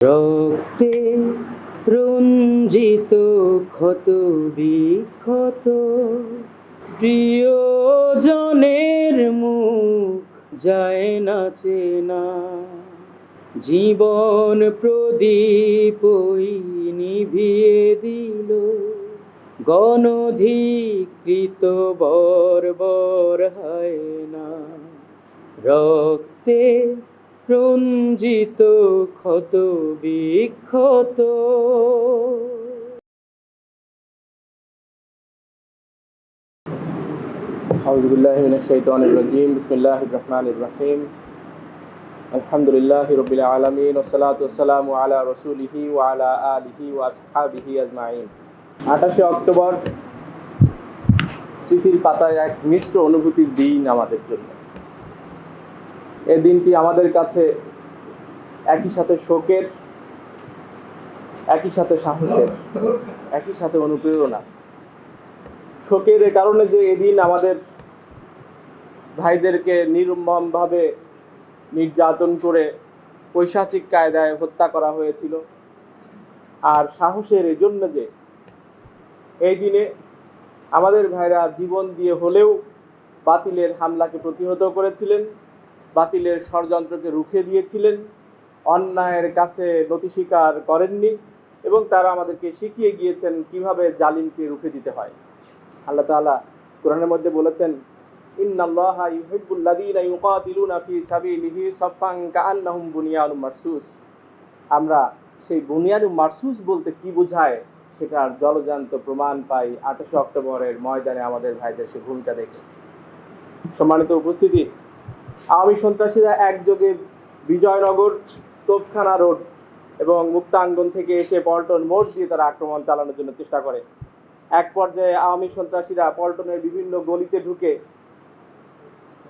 রক্তে রঞ্জিত ক্ষত বিক্ষত প্রিয়জনের মুখ যায় না চেনা, জীবন প্রদীপ ওই নিভিয়ে দিল, গণধিকৃত বর্বর হায়না। রক্তে রঞ্জিত ক্ষত বিক্ষত। আউযু বিল্লাহি মিনাশ শাইতানির রাজীম। বিসমিল্লাহির রহমানির রহিম। আলহামদুলিল্লাহি রাব্বিল আলামিন ওয়া সলাতু ওয়াসসালামু আলা রাসূলিহি ওয়া আলা আলিহি ওয়া আসহাবিহি আজমাইন। 28শে অক্টোবর স্মৃতির পাতায় এক মিশ্র অনুভূতির দিন আমাদের জন্য। এই দিনটি আমাদের কাছে একই সাথে শোকের, একই সাথে সাহসের, একই সাথে অনুপ্রেরণা। শোকের এ কারণে যে এদিন আমাদের ভাইদেরকে নির্মমভাবে নির্যাতন করে পৈশাচিক কায়দায় হত্যা করা হয়েছিল, আর সাহসের এই জন্য যে এই দিনে আমাদের ভাইরা জীবন দিয়ে হলেও বাতিলের হামলাকে প্রতিহত করেছিলেন, বাতিলের ষড়যন্ত্রকে রুখে দিয়েছিলেন, অন্যায়ের কাছে নতি স্বীকার করেননি, এবং তারা আমাদেরকে শিখিয়ে গিয়েছেন কিভাবে জালিমকে রুখে দিতে হয়। আল্লাহ তাআলা কোরআনের মধ্যে বলেছেন, ইন্নাল্লাহা ইউহিব্বুল লাযীনা ইউকাতিলুনা ফী সাবিলিহি সাফফান কাআন্নাহুম বুনিয়ানুম মারসুস। আমরা সেই বুনিয়ানুম মারসুস বলতে কি বোঝায় সেটার জলজান্ত প্রমাণ পাই 28শে অক্টোবরের ময়দানে আমাদের ভাইদের সেই ভূমিকা দেখে। সম্মানিত উপস্থিতি, আওয়ামী সন্ত্রাসীরা একযোগে বিজয়নগর, তোপখানা রোড এবং মুক্তাঙ্গন থেকে এসে পল্টন মোড় দিয়ে তারা আক্রমণ চালানোর জন্য চেষ্টা করে। এক পর্যায়ে আওয়ামী সন্ত্রাসীরা পল্টনের বিভিন্ন গলিতে ঢুকে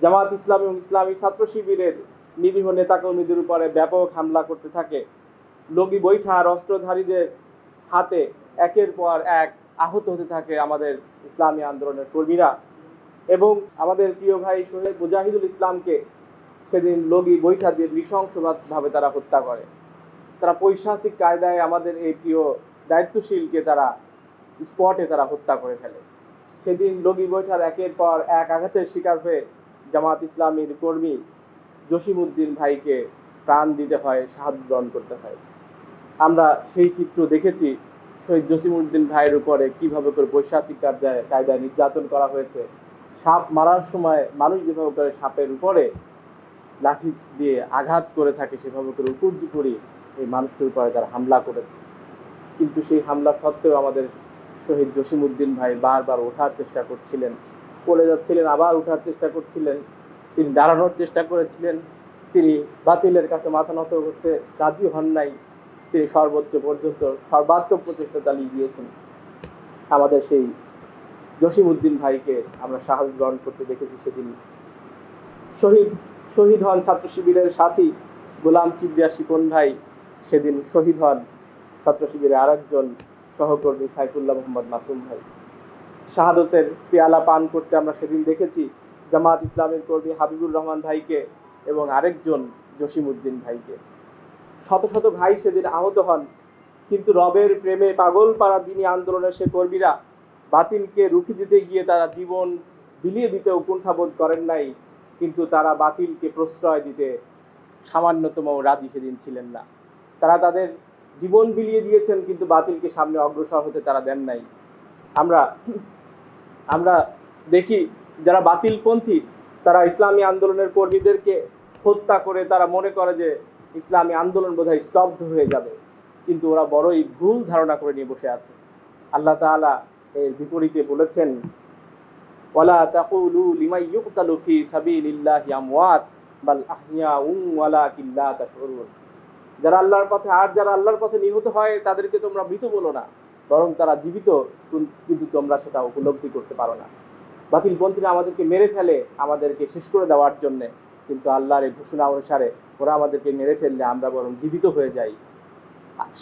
জামাত ইসলাম এবং ইসলামী ছাত্র শিবিরের নিরীহ নেতাকর্মীদের উপরে ব্যাপক হামলা করতে থাকে। লগি বৈঠার অস্ত্রধারীদের হাতে একের পর এক আহত হতে থাকে আমাদের ইসলামী আন্দোলনের কর্মীরা, এবং আমাদের প্রিয় ভাই শহীদ মুজাহিদুল ইসলামকে সেদিন লগি বৈঠা দিয়ে নৃশংসভাবে তারা হত্যা করে। তারা পৈশাচিক কায়দায় আমাদের এই প্রিয় দায়িত্বশীলকে তারা স্পটে তারা হত্যা করে ফেলে। সেদিন লগি বৈঠার একের পর এক আঘাতের শিকার হয়ে জামাত ইসলামীর কর্মী জসিমউদ্দিন ভাইকে প্রাণ দিতে হয়, শাহাদাত বরণ করতে হয়। আমরা সেই চিত্র দেখেছি, শহীদ জসিমউদ্দিন ভাইয়ের উপরে কিভাবে করে পৈশাচিক কায়দায় নির্যাতন করা হয়েছে। সাপ মারার সময় মানুষ যেভাবে করে সাপের উপরে লাঠি দিয়ে আঘাত করে থাকে, সেভাবে করে উপর্যুপরি এই মানুষটির উপরে তারা হামলা করেছে। কিন্তু সেই হামলা সত্ত্বেও আমাদের শহীদ জসিমউদ্দিন ভাই বারবার ওঠার চেষ্টা করছিলেন, পড়ে যাচ্ছিলেন, আবার ওঠার চেষ্টা করছিলেন, তিনি দাঁড়ানোর চেষ্টা করেছিলেন, তিনি বাতিলের কাছে মাথা নত করতে রাজি হন নাই, তিনি সর্বোচ্চ পর্যন্ত সর্বাত্মক প্রচেষ্টা চালিয়ে গিয়েছেন। আমাদের সেই জসিমউদ্দিন ভাইকে আমরা শাহাদাত বরণ করতে দেখেছি। সেদিন শহীদ হন ছাত্র শিবিরের সাথী গোলাম কিবরিয়া শিপন ভাই, সেদিন শহীদ হন ছাত্র শিবিরের আরেকজন সহকর্মী সাইফুল্লাহ মোহাম্মদ মাসুম ভাই। শাহাদতের পেয়ালা পান করতে আমরা সেদিন দেখেছি জামাত ইসলামের কর্মী হাবিবুর রহমান ভাইকে এবং আরেকজন জসিমউদ্দিন ভাইকে। শত শত ভাই সেদিন আহত হন, কিন্তু রবের প্রেমে পাগল পাড়া দিনী আন্দোলনের সে কর্মীরা বাতিলকে রুখে দিতে গিয়ে তারা জীবন বিলিয়ে দিতেও কুণ্ঠাবোধ করেন নাই, কিন্তু তারা বাতিলকে প্রশ্রয় দিতে সামান্যতম রাজি সেদিন ছিলেন না। তারা তাদের জীবন বিলিয়ে দিয়েছেন, কিন্তু বাতিলকে সামনে অগ্রসর হতে তারা দেন নাই। আমরা দেখি যারা বাতিলপন্থী তারা ইসলামী আন্দোলনের কর্মীদেরকে হত্যা করে তারা মনে করে যে ইসলামী আন্দোলন বোধহয় স্তব্ধ হয়ে যাবে, কিন্তু ওরা বড়ই ভুল ধারণা করে নিয়ে বসে আছে। আল্লাহ তাআলা এর বিপরীতে বলেছেন, ওয়ালা তাকুলু লিমান ইউকতালু ফি সাবিলিল্লাহি আমওয়াত বাল আহইয়াউন ওয়ালাকিন লা তাশউরুন। যারা আল্লাহর পথে নিহত হয় তাদেরকে তোমরা মৃত বলো না, বরং তারা জীবিত, কিন্তু তোমরা সেটা উপলব্ধি করতে পারো না। বাতিলপন্থীরা আমাদেরকে মেরে ফেলে আমাদেরকে শেষ করে দেওয়ার জন্য, কিন্তু আল্লাহর এই ঘোষণা অনুসারে ওরা আমাদেরকে মেরে ফেললে আমরা বরং জীবিত হয়ে যাই।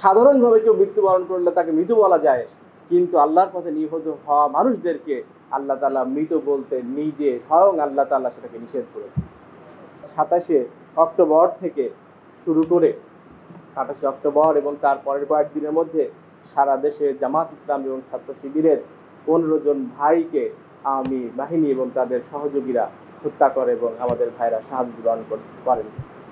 সাধারণভাবে কেউ মৃত্যুবরণ করলে তাকে মৃত বলা যায়, কিন্তু আল্লাহর পথে নিহত হওয়া মানুষদেরকে আল্লাহ তাআলা মৃত বলতে নিজে স্বয়ং আল্লাহ তাআলা সেটাকে নিষেধ করেছে। 27শে অক্টোবর থেকে শুরু করে 28 অক্টোবর এবং তার পরের কয়েকদিনের মধ্যে সারা দেশে জামাত ইসলাম এবং ছাত্র শিবিরের 15 জন ভাইকে আওয়ামী বাহিনী এবং তাদের সহযোগীরা হত্যা করে এবং আমাদের ভাইরা শাহাদাত বরণ করেন।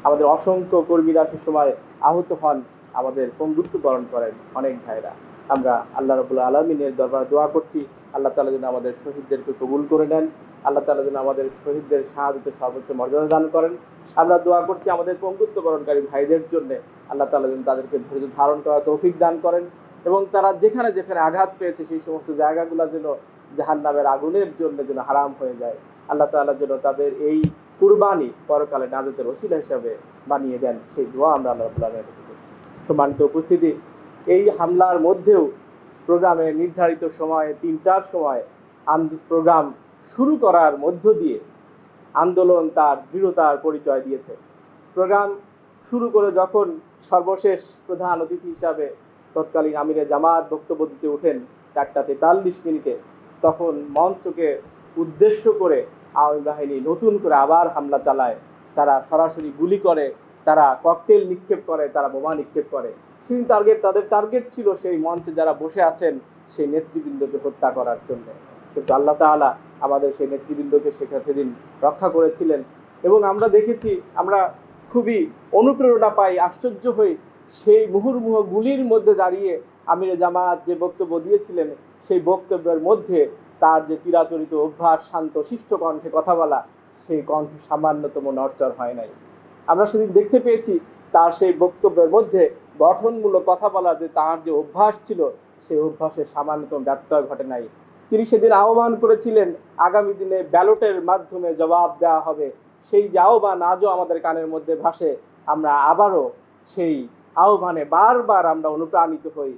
আমাদের অসংখ্য কর্মীরা সে সময় আহত হন, আমাদের পঙ্গুত্ব বরণ করেন অনেক ভাইরা। আমরা আল্লাহ রাব্বুল আলামিনের দরবারে দোয়া করছি, আল্লাহ তাআলা যেন আমাদের শহীদদেরকে কবুল করে নেন, আল্লাহ তাআলা যেন আমাদের শহীদদের শাহাদাতের সর্বোচ্চ মর্যাদা দান করেন। আমরা দোয়া করছি আমাদের পঙ্গুত্ব বরণকারী ভাইদের জন্য, আল্লাহ তাআলা যেন তাদেরকে ধৈর্য ধারণ করার তৌফিক দান করেন এবং তারা যেখানে যেখানে আঘাত পেয়েছে সেই সমস্ত জায়গাগুলো যেন জাহান্নামের আগুনের জন্য যেন হারাম হয়ে যায়। আল্লাহ তাআলা যেন তাদের এই কুরবানি পরকালে নাজাতের ওসিলা হিসাবে বানিয়ে দেন, সেই দোয়া আমরা আল্লাহ রাব্বুল আলামিনের কাছে করছি। সম্মানিত উপস্থিতি, এই হামলার মধ্যেও প্রোগ্রামে নির্ধারিত সময়ে 3টার সময় প্রোগ্রাম শুরু করার মধ্য দিয়ে আন্দোলন তার দৃঢ়তার পরিচয় দিয়েছে। প্রোগ্রাম শুরু করে যখন সর্বশেষ প্রধান অতিথি হিসাবে তৎকালীন আমিরে জামাত বক্তব্য দিতে ওঠেন 4:43 তখন মঞ্চকে উদ্দেশ্য করে আওয়ামী বাহিনী নতুন করে আবার হামলা চালায়। তারা সরাসরি গুলি করে, তারা ককটেল নিক্ষেপ করে, তারা বোমা নিক্ষেপ করে। সেই তাদের টার্গেট ছিল সেই মঞ্চে যারা বসে আছেন সেই নেতৃবৃন্দকে হত্যা করার জন্য, কিন্তু আল্লাহ তাআলা আমাদের সেই নেতৃবৃন্দকে সেদিন রক্ষা করেছিলেন। এবং আমরা দেখেছি, আমরা খুবই অনুপ্রেরণা পাই, আশ্চর্য হই সেই মুহুর্মুহ গুলির মধ্যে দাঁড়িয়ে আমিরে জামাত যে বক্তব্য দিয়েছিলেন সেই বক্তব্যের মধ্যে তার যে চিরাচরিত অভ্যাস শান্ত শিষ্ট কণ্ঠে কথা বলা, সেই কণ্ঠ সামান্যতম নড়চড় হয় নাই। আমরা সেদিন দেখতে পেয়েছি তার সেই বক্তব্যের মধ্যে গঠনমূলক কথা বলা যে তার যে অভ্যাস ছিল সেই অভ্যাসের সামান্যতম ব্যত্যয় ঘটে নাই। তিনি সেদিন আহ্বান করেছিলেন আগামী দিনে ব্যালটের মাধ্যমে জবাব দেওয়া হবে, সেই যে আহ্বান আজও আমাদের কানের মধ্যে ভাসে। আমরা আবারও সেই আহ্বানে বারবার আমরা অনুপ্রাণিত হই।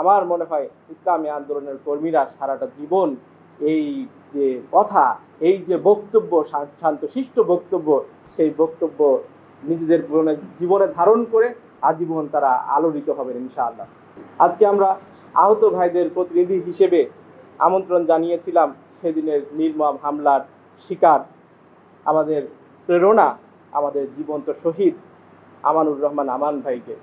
আমার মনে হয় ইসলামী আন্দোলনের কর্মীরা সারাটা জীবন এই যে কথা, এই যে বক্তব্য, শান্তশিষ্ট বক্তব্য, সেই বক্তব্য নিজেদের জীবনে ধারণ করে আজীবন তারা আলোড়িত হবেন ইনশাআল্লাহ। আজকে আমরা আহত ভাইদের প্রতিনিধি হিসেবে আমন্ত্রণ জানিয়েছিলাম সেদিনের নির্মম হামলার শিকার আমাদের প্রেরণা, আমাদের জীবন্ত শহীদ আমানুর রহমান আমান ভাইকে,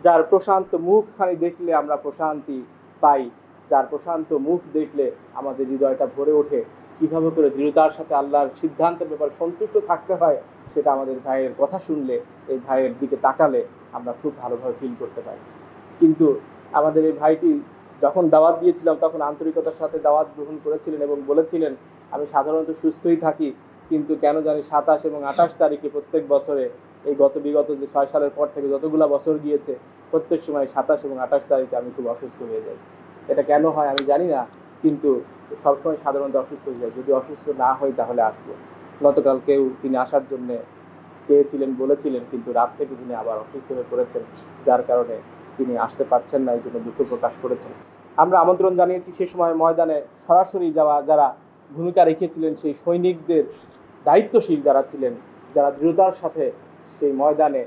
যার প্রশান্ত মুখখানি দেখলে আমরা প্রশান্তি পাই, যার প্রশান্ত মুখ দেখলে আমাদের হৃদয়টা ভরে ওঠে। কিভাবে করে দৃঢ়তার সাথে আল্লাহর সিদ্ধান্তের ব্যাপারে সন্তুষ্ট থাকতে হয় সেটা আমাদের ভাইয়ের কথা শুনলে, এই ভাইয়ের দিকে তাকালে আমরা খুব ভালোভাবে ফিল করতে পারি। কিন্তু আমাদের এই ভাইটি যখন দাওয়াত দিয়েছিলাম তখন আন্তরিকতার সাথে দাওয়াত গ্রহণ করেছিলেন এবং বলেছিলেন, আমি সাধারণত সুস্থই থাকি, কিন্তু কেন জানি 27 এবং 28 তারিখে প্রত্যেক বছরে এই বিগত যে 6 সালের পর থেকে যতগুলা বছর গিয়েছে প্রত্যেক সময় 27 এবং 28 তারিখে আমি খুব অসুস্থ হয়ে যাই। এটা কেন হয় আমি জানি না, কিন্তু সবসময় সাধারণত অসুস্থ হয়ে যায়। যদি অসুস্থ না হই তাহলে আসবো। গতকালকেও তিনি আসার জন্য চেয়েছিলেন, বলেছিলেন, কিন্তু রাত থেকে তিনি আবার অসুস্থ হয়ে পড়েছেন, যার কারণে তিনি আসতে পারছেন না, এই জন্য দুঃখ প্রকাশ করেছেন। আমরা আমন্ত্রণ জানিয়েছি সে সময় ময়দানে সরাসরি যারা ভূমিকা রেখেছিলেন, সেই সৈনিকদের দায়িত্বশীল যারা ছিলেন, যারা দৃঢ়তার সাথে সেই ময়দানে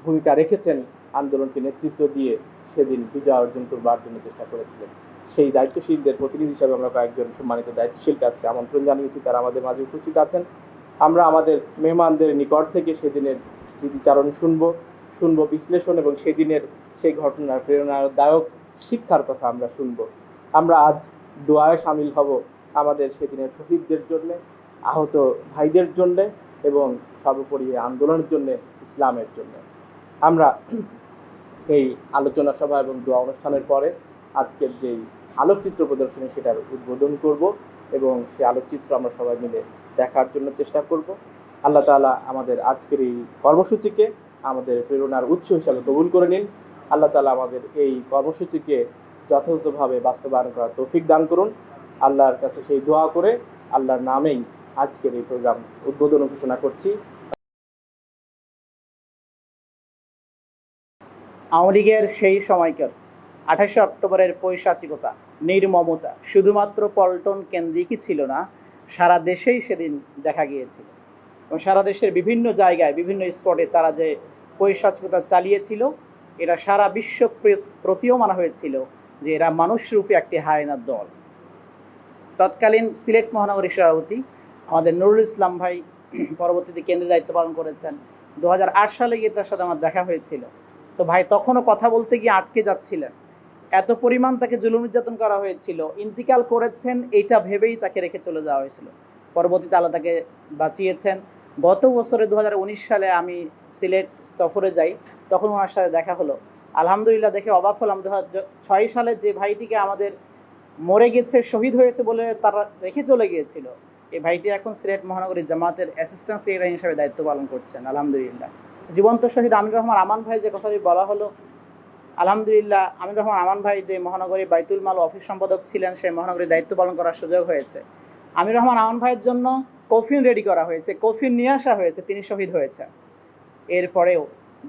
ভূমিকা রেখেছেন, আন্দোলনকে নেতৃত্ব দিয়ে সেদিন বিজয় অর্জন করবার জন্য চেষ্টা করেছিলেন। সেই দায়িত্বশীলদের প্রতিনিধি হিসাবে আমরা কয়েকজন সম্মানিত দায়িত্বশীলকে আজকে আমন্ত্রণ জানিয়েছি, তারা আমাদের মাঝে উপস্থিত আছেন। আমরা আমাদের মেহমানদের নিকট থেকে সেদিনের স্মৃতিচারণ শুনবো বিশ্লেষণ এবং সেদিনের সেই ঘটনার প্রেরণাদায়ক শিক্ষার কথা আমরা শুনবো। আমরা আজ দোয়ায় সামিল হব আমাদের সেদিনের শহীদদের জন্য, আহত ভাইদের জন্য এবং সর্বোপরি আন্দোলনের জন্য, ইসলামের জন্য। আমরা এই আলোচনা সভা এবং দোয়া অনুষ্ঠানের পরে আজকের যেই আলোকচিত্র প্রদর্শনী সেটার উদ্বোধন করব এবং সেই আলোকচিত্র আমরা সবাই মিলে দেখার জন্য চেষ্টা করব। আল্লাহ তাআলা আমাদের আজকের এই কর্মসূচিকে আমাদের প্রেরণার উৎস হিসাবে কবুল করে নিন। আল্লাহ তাআলা আমাদের এই কর্মসূচিকে যথাযথভাবে বাস্তবায়ন করার তৌফিক দান করুন। আল্লাহর কাছে সেই দোয়া করে আল্লাহর নামেই আজকের এই প্রোগ্রাম উদ্বোধন ঘোষণা করছি। আওয়ামী লীগের সেই সময়কার 28 অক্টোবরের পৈশাচিকতা, নির্মমতা শুধুমাত্র পল্টন কেন্দ্রিকই ছিল না, সারা দেশেই সেদিন দেখা গিয়েছিল এবং সারা দেশের বিভিন্ন জায়গায় বিভিন্ন স্পটে তারা যে পৈশাচিকতা চালিয়েছিল এটা সারা বিশ্ব প্রতীয়মান হয়েছিল যে এরা মানুষরূপী একটি হায়নার দল। তৎকালীন সিলেট মহানগরী সভাপতি আমাদের নুরুল ইসলাম ভাই পরবর্তীতে কেন্দ্রে দায়িত্ব পালন করেছেন। 2008 সালে গিয়ে তার সাথে আমার দেখা হয়েছিল। তো ভাই তখনও কথা বলতে গিয়ে আটকে যাচ্ছিলেন, এত পরিমাণ তাকে জুলুম নির্যাতন করা হয়েছিল। ইন্তিকাল করেছেন এইটা ভেবেই তাকে রেখে চলে যাওয়া হয়েছিল। পরবর্তীতে আল্লাহ তাকে বাঁচিয়েছেন। গত বছরে 2019 সালে আমি সিলেট সফরে যাই, তখন ওনার সাথে দেখা হলো। আলহামদুলিল্লাহ, দেখে অবাক হলাম। 2006 সালে যে ভাইটিকে আমাদের মরে গেছে, শহীদ হয়েছে বলে তারা রেখে চলে গিয়েছিল, এই ভাইটি এখন সিলেট মহানগরী জামাতের অ্যাসিস্ট্যান্ট সেক্রেটারি হিসেবে দায়িত্ব পালন করছেন আলহামদুলিল্লাহ। জীবন্ত শহীদ আমিনুর রহমান আমান ভাই যে কথাটি বলা হলো, আলহামদুলিল্লাহ, আমিনুর রহমান আমান ভাই যে মহানগরী বাইতুল মাল অফিস সম্পাদক ছিলেন, সেই মহানগরীর দায়িত্ব পালন করার সুযোগ হয়েছে। আমিনুর রহমান আমান ভাইয়ের জন্য কফিন রেডি করা হয়েছে, কফিন নিয়ে আসা হয়েছে, তিনি শহীদ হয়েছেন। এরপরেও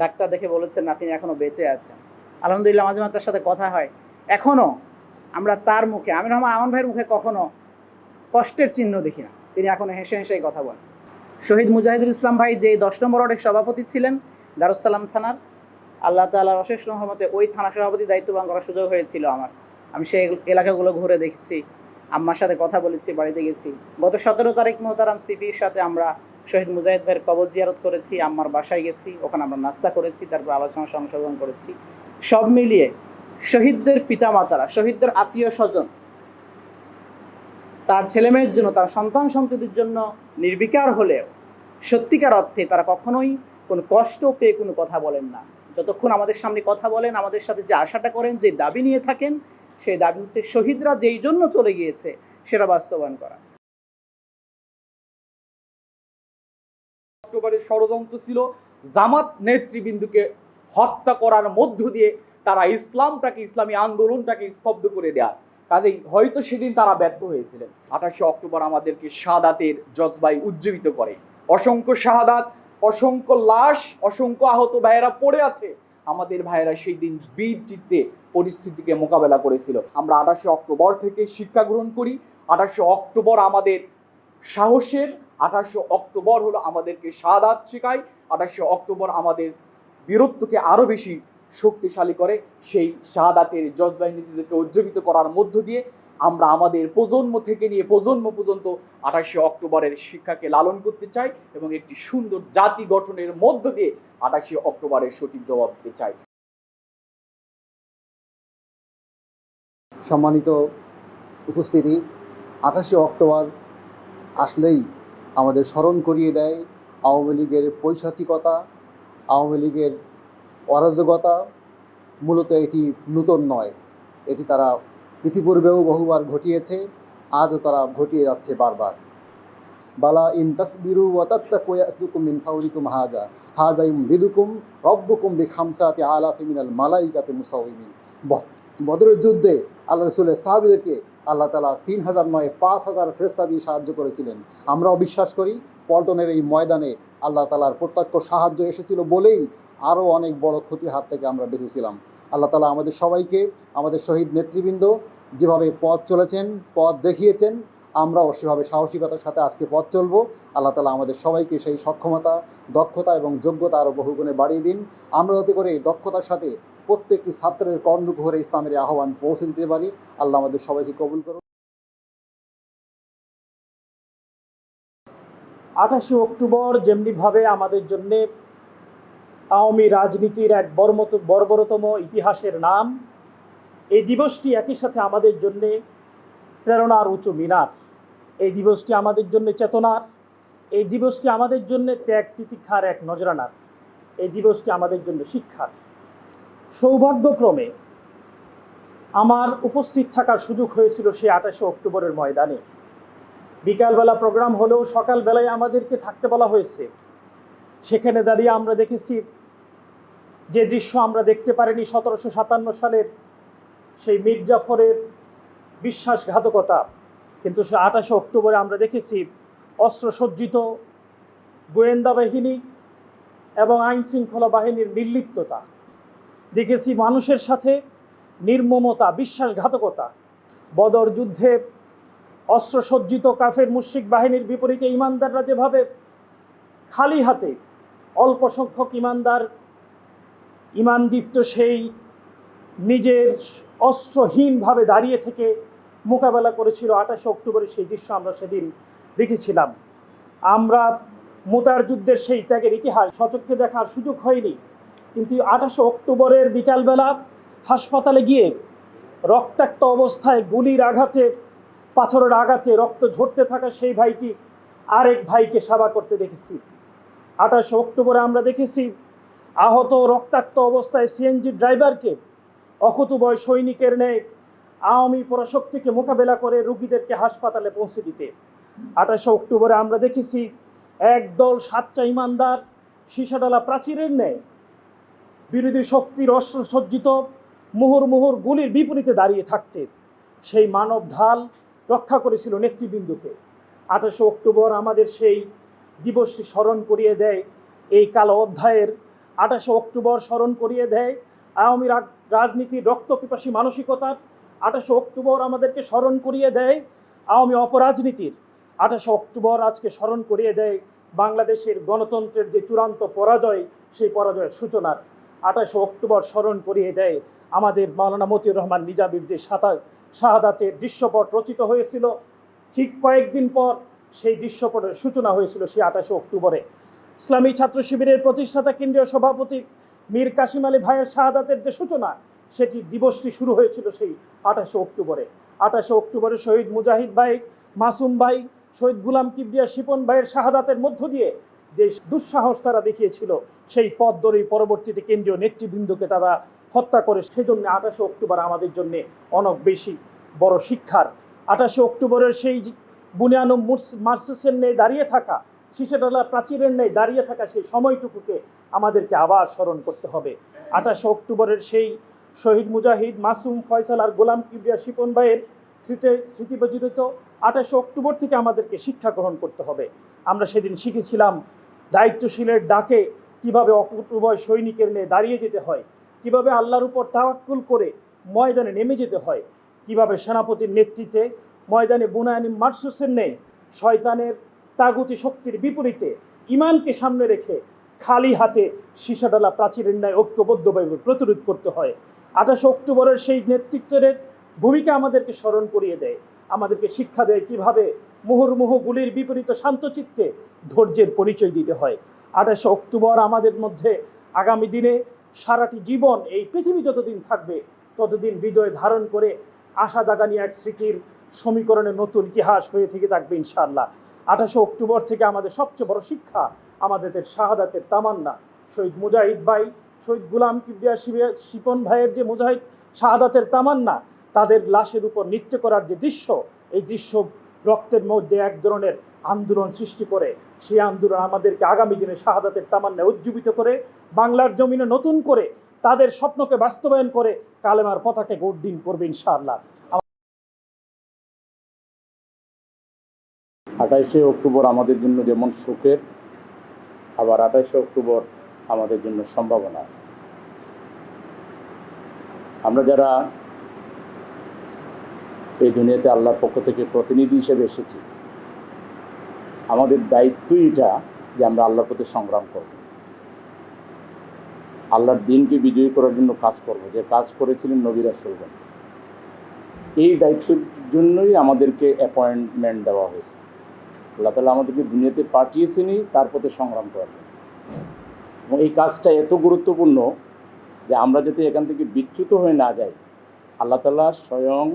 ডাক্তার দেখে বলেছেন না, তিনি এখনও বেঁচে আছেন। আলহামদুলিল্লাহ, মাঝে মাঝে তার সাথে কথা হয়। এখনও আমরা তার মুখে, আমিনুর রহমান আমান ভাইয়ের মুখে কখনো কষ্টের চিহ্ন দেখি না, তিনি এখনও হেসে হেসেই কথা বলেন। শহীদ মুজাহিদুল ইসলাম ভাই যে 10 নম্বর ওয়ার্ডের সভাপতি ছিলেন দারুসালাম থানার, আল্লাহ তাআলার অশেষ রহমতে ওই থানা সভাপতি দায়িত্ব পালন করার সুযোগ হয়েছিল আমার। আমি সেই এলাকাগুলো ঘুরে দেখেছি, আম্মার সাথে কথা বলেছি, বাড়িতে গেছি। গত 17 তারিখ মোহতারাম সিপির সাথে আমরা শহীদ মুজাহিদ ভাইয়ের কবর জিয়ারত করেছি, আম্মার বাসায় গেছি, ওখানে আমরা নাস্তা করেছি, তারপর আলোচনা সংশোধন করেছি। সব মিলিয়ে শহীদদের পিতামাতারা, শহীদদের আত্মীয় স্বজন তার ছেলেমেয়ের জন্য, তার সন্তান সন্ততির জন্য নির্বিকার হলেও সত্যিকার অর্থে তারা কখনোই কোনো কষ্ট পেয়ে কোনো কথা বলেন না। যতক্ষণ আমাদের সামনে কথা বলেন, আমাদের সাথে যে আশাটা করেন, যে দাবি নিয়ে থাকেন, সেই দাবি হচ্ছে শহীদরা যেই জন্য চলে গিয়েছে সেটা বাস্তবায়ন করা। অক্টোবরের ষড়যন্ত্র ছিল জামাত নেতৃবৃন্দকে হত্যা করার মধ্য দিয়ে তারা ইসলামটাকে, ইসলামী আন্দোলনটাকে স্তব্ধ করে দেয়া। কাজেই হয়তো সেদিন তারা ব্যর্থ হয়েছিলেন। 28শে অক্টোবর আমাদেরকে শাহাদাতের জজবায় উজ্জীবিত করে। অসংখ্য শাহাদাত, অসংখ্য লাশ, অসংখ্য আহত ভাইয়েরা পড়ে আছে। আমাদের ভাইয়েরা সেই দিন বীর চিত্তে পরিস্থিতিকে মোকাবেলা করেছিল। আমরা 28শে অক্টোবর থেকে শিক্ষা গ্রহণ করি। 28শে অক্টোবর আমাদের সাহসের, 28শে অক্টোবর হলো আমাদেরকে শাহাদাত শেখায়। 28শে অক্টোবর আমাদের বীরত্বকে আরও বেশি শক্তিশালী করে। সেই শাহাদাতের জজবায় নিজেদেরকে উজ্জীবিত করার মধ্য দিয়ে আমরা আমাদের প্রজন্ম থেকে নিয়ে প্রজন্ম পর্যন্ত 28শে অক্টোবরের শিক্ষাকে লালন করতে চাই এবং একটি সুন্দর জাতি গঠনের মধ্য দিয়ে 28শে অক্টোবরের সঠিক জবাব দিতে চাই। সম্মানিত উপস্থিতি, 28শে অক্টোবর আসলেই আমাদের স্মরণ করিয়ে দেয় আওয়ামী লীগের পৈশাচিকতা, আওয়ামী লীগের অরাজকতা। মূলত এটি নতুন নয়, এটি তারা ইতিপূর্বেও বহুবার ঘটিয়েছে, আজও তারা ঘটিয়ে যাচ্ছে বারবার। বালা ইন তাসবিরু ওয়া তাত্তাকু ইয়াতুকুম মিন ফাওরিকুম হাযা ইমদিদুকুম রব্বুকুম বিখামসাতি আলাফি মিনাল মালাইকাতি মুসাউমিন। বদরের যুদ্ধে আল্লাহ রাসূলের সাহাবীদেরকে আল্লাহ তাআলা 3000 নয় 5000 ফেরেশতা দিয়ে সাহায্য করেছিলেন। আমরাও বিশ্বাস করি পল্টনের এই ময়দানে আল্লাহ তাআলার প্রত্যক্ষ সাহায্য এসেছিল বলেই আরও অনেক বড় ক্ষতির হাত থেকে আমরা বেঁচেছিলাম। আল্লাহ তাআলা আমাদের সবাইকে, আমাদের শহীদ নেতৃবৃন্দ যেভাবে পথ চলেছেন, পথ দেখিয়েছেন, আমরাও সেভাবে সাহসিকতার সাথে আজকে পথ চলব। আল্লাহ তাআলা আমাদের সবাইকে সেই সক্ষমতা, দক্ষতা এবং যোগ্যতা আরও বহুগুণে বাড়িয়ে দিন। আমরা যাতে করে দক্ষতার সাথে প্রত্যেকটি ছাত্রের কর্ণকুহরে ইসলামের আহ্বান পৌঁছে দিতে পারি। আল্লাহ আমাদের সবাইকে কবুল করুন। 28শে অক্টোবর যেমনিভাবে আমাদের জন্য আওয়ামী রাজনীতির এক বর্বরতম ইতিহাসের নাম, এই দিবসটি একই সাথে আমাদের জন্য প্রেরণার উঁচু মিনার। এই দিবসটি আমাদের জন্য চেতনার, এই দিবসটি আমাদের জন্য ত্যাগ তিতিক্ষার এক নজরানার, এই দিবসটি আমাদের জন্য শিক্ষার। সৌভাগ্যক্রমে আমার উপস্থিত থাকার সুযোগ হয়েছিল সেই 28শে অক্টোবরের ময়দানে। বিকালবেলা প্রোগ্রাম হলেও সকালবেলায় আমাদেরকে থাকতে বলা হয়েছে। সেখানে দাঁড়িয়ে আমরা দেখেছি যে দৃশ্য আমরা দেখতে পারিনি 1757 সালের সেই মীর জাফরের বিশ্বাসঘাতকতা, কিন্তু সে 28শে অক্টোবরে আমরা দেখেছি অস্ত্রসজ্জিত গোয়েন্দা বাহিনী এবং আইন শৃঙ্খলা বাহিনীর নির্লিপ্ততা, দেখেছি মানুষের সাথে নির্মমতা, বিশ্বাসঘাতকতা। বদর যুদ্ধে অস্ত্রসজ্জিত কাফের মুশরিক বাহিনীর বিপরীতে ইমানদাররা যেভাবে খালি হাতে, অল্প সংখ্যক ইমানদার ইমানদীপ্ত সেই নিজের অস্ত্রহীনভাবে দাঁড়িয়ে থেকে মোকাবেলা করেছিল 28শে অক্টোবরের সেই দৃশ্য আমরা সেদিন দেখেছিলাম। আমরা মুতার যুদ্ধের সেই ত্যাগের ইতিহাস সচক্ষে দেখার সুযোগ হয়নি, কিন্তু 28 অক্টোবরের বিকালবেলা হাসপাতালে গিয়ে রক্তাক্ত অবস্থায় গুলির আঘাতে, পাথরের আঘাতে রক্ত ঝরতে থাকা সেই ভাইটি আরেক ভাইকে সেবা করতে দেখেছি। 28 অক্টোবরে আমরা দেখেছি আহত রক্তাক্ত অবস্থায় সিএনজি ড্রাইভারকে অকুতোভয় সৈনিকের ন্যায় আওয়ামী পরাশক্তিকে মোকাবেলা করে রোগীদেরকে হাসপাতালে পৌঁছে দিতে। 28 অক্টোবরে আমরা দেখেছি একদল সাচ্চা ইমানদার সীসাডালা প্রাচীরের ন্যায় বিরোধী শক্তির অস্ত্রসজ্জিত মুহুর্মুহুর গুলির বিপরীতে দাঁড়িয়ে থাকতে সেই মানব ঢাল রক্ষা করেছিল নেতৃবৃন্দকে। 28 অক্টোবর আমাদের সেই দিবসটি স্মরণ করিয়ে দেয় এই কালো অধ্যায়ের। 28 অক্টোবর স্মরণ করিয়ে দেয় আওয়ামী রাজনীতির রক্তপিপাসী মানসিকতার। 28 অক্টোবর আমাদেরকে স্মরণ করিয়ে দেয় আওয়ামী অপরাজনীতির। 28 অক্টোবর আজকে স্মরণ করিয়ে দেয় বাংলাদেশের গণতন্ত্রের যে চূড়ান্ত পরাজয়, সেই পরাজয়ের সূচনার। 28 অক্টোবর স্মরণ করিয়ে দেয় আমাদের মাওলানা মতিউর রহমান নিজামীর যে শাহাদাতের দৃশ্যপট রচিত হয়েছিল, ঠিক কয়েকদিন পর সেই দৃশ্যপটের সূচনা হয়েছিল সেই 28 অক্টোবরে। ইসলামী ছাত্র শিবিরের প্রতিষ্ঠাতা কেন্দ্রীয় সভাপতি মীর কাসিম আলী ভাইয়ের শাহাদাতের যে সূচনা, সেটি দিবসটি শুরু হয়েছিল সেই 28 অক্টোবরে। 28 অক্টোবরে শহীদ মুজাহিদ ভাই, মাসুম ভাই, শহীদ গুলাম কিবরিয়া শিপন ভাইয়ের শাহাদাতের মধ্য দিয়ে যে দুঃসাহস তারা দেখিয়েছিল, সেই পথ ধরেই পরবর্তীতে কেন্দ্রীয় নেতৃবৃন্দকে তারা হত্যা করে। সেজন্য 28 অক্টোবর আমাদের জন্য অনেক বেশি বড় শিক্ষার। 28 অক্টোবরের সেই বুনিয়ানুম মার্সুসের নেই দাঁড়িয়ে থাকা, সীসাডালা প্রাচীরের নেই দাঁড়িয়ে থাকা সেই সময়টুকুকে আমাদেরকে আবার স্মরণ করতে হবে। 28 অক্টোবরের সেই শহীদ মুজাহিদ, মাসুম, ফয়সাল আর গোলাম কিবরিয়া শিপন ভাইয়ের স্মৃতিবিজড়িত 28 অক্টোবর থেকে আমাদেরকে শিক্ষা গ্রহণ করতে হবে। আমরা সেদিন শিখেছিলাম দায়িত্বশীলের ডাকে কিভাবে অকুতোভয় সৈনিকের নিয়ে দাঁড়িয়ে যেতে হয়, কিভাবে আল্লাহর উপর তাওয়াক্কুল করে ময়দানে নেমে যেতে হয়, কিভাবে সেনাপতির নেতৃত্বে ময়দানে বুনায়ানি মার্সুসের নেই শয়তানের তাগুতি শক্তির বিপরীতে ইমানকে সামনে রেখে খালি হাতে সীসাডালা প্রাচীরের ন্যায় ঐক্যবদ্ধভাবে প্রতিরোধ করতে হয়। 28 অক্টোবরের সেই নেতৃত্বের ভূমিকা আমাদেরকে স্মরণ করিয়ে দেয়, আমাদেরকে শিক্ষা দেয় কিভাবে মুহুর্মুহু গুলির বিপরীত শান্তচিত্তে ধৈর্যের পরিচয় দিতে হয়। 28 অক্টোবর আমাদের মধ্যে আগামী দিনে সারাটি জীবন, এই পৃথিবী যতদিন থাকবে ততদিন হৃদয় ধারণ করে আশা জাগানি এক স্মৃতির সমীকরণে নতুন ইতিহাস হয়ে থেকে থাকবে ইনশাআল্লাহ। 28 অক্টোবর থেকে আমাদের সবচেয়ে বড় শিক্ষা আমাদের শাহাদাতের তামান্না। শহীদ মুজাহিদ ভাই, শহীদ গুলাম কিবরিয়া শিপন ভাইয়ের যে মুজাহিদ শাহাদাতের তামান্না, তাদের লাশের উপর নৃত্য করার যে দৃশ্য, এই দৃশ্য রক্তের মধ্যে এক ধরনের আন্দোলন সৃষ্টি করে। সেই আন্দোলন আমাদেরকে আগামী দিনে শাহাদাতের তামান্না উজ্জীবিত করে বাংলার জমিনে নতুন করে তাদের স্বপ্নকে বাস্তবায়ন করে কালেমার পতাকাকে গৌরদিন করবে ইনশাআল্লাহ। 28 অক্টোবর আমাদের জন্য যেমন সুখের, আবার 28 অক্টোবর আমাদের জন্য সম্ভাবনা। আমরা যারা এই দুনিয়াতে আল্লাহর পক্ষ থেকে প্রতিনিধি হিসেবে এসেছি, আমাদের দায়িত্বই এটা যে আমরা আল্লাহর প্রতি সংগ্রাম করব, আল্লাহর দিনকে বিজয়ী করার জন্য কাজ করব, যে কাজ করেছিলেন নবী রাসূলগণ। এই দায়িত্বের জন্যই আমাদেরকে অ্যাপয়েন্টমেন্ট দেওয়া হয়েছে। আল্লাহ তাআলা আমাদেরকে দুনিয়াতে পাঠিয়েছেনই তার প্রতি সংগ্রাম করার জন্য। এবং এই কাজটা এত গুরুত্বপূর্ণ যে আমরা যাতে এখান থেকে বিচ্যুত হয়ে না যাই, আল্লাহ তাআলা স্বয়ং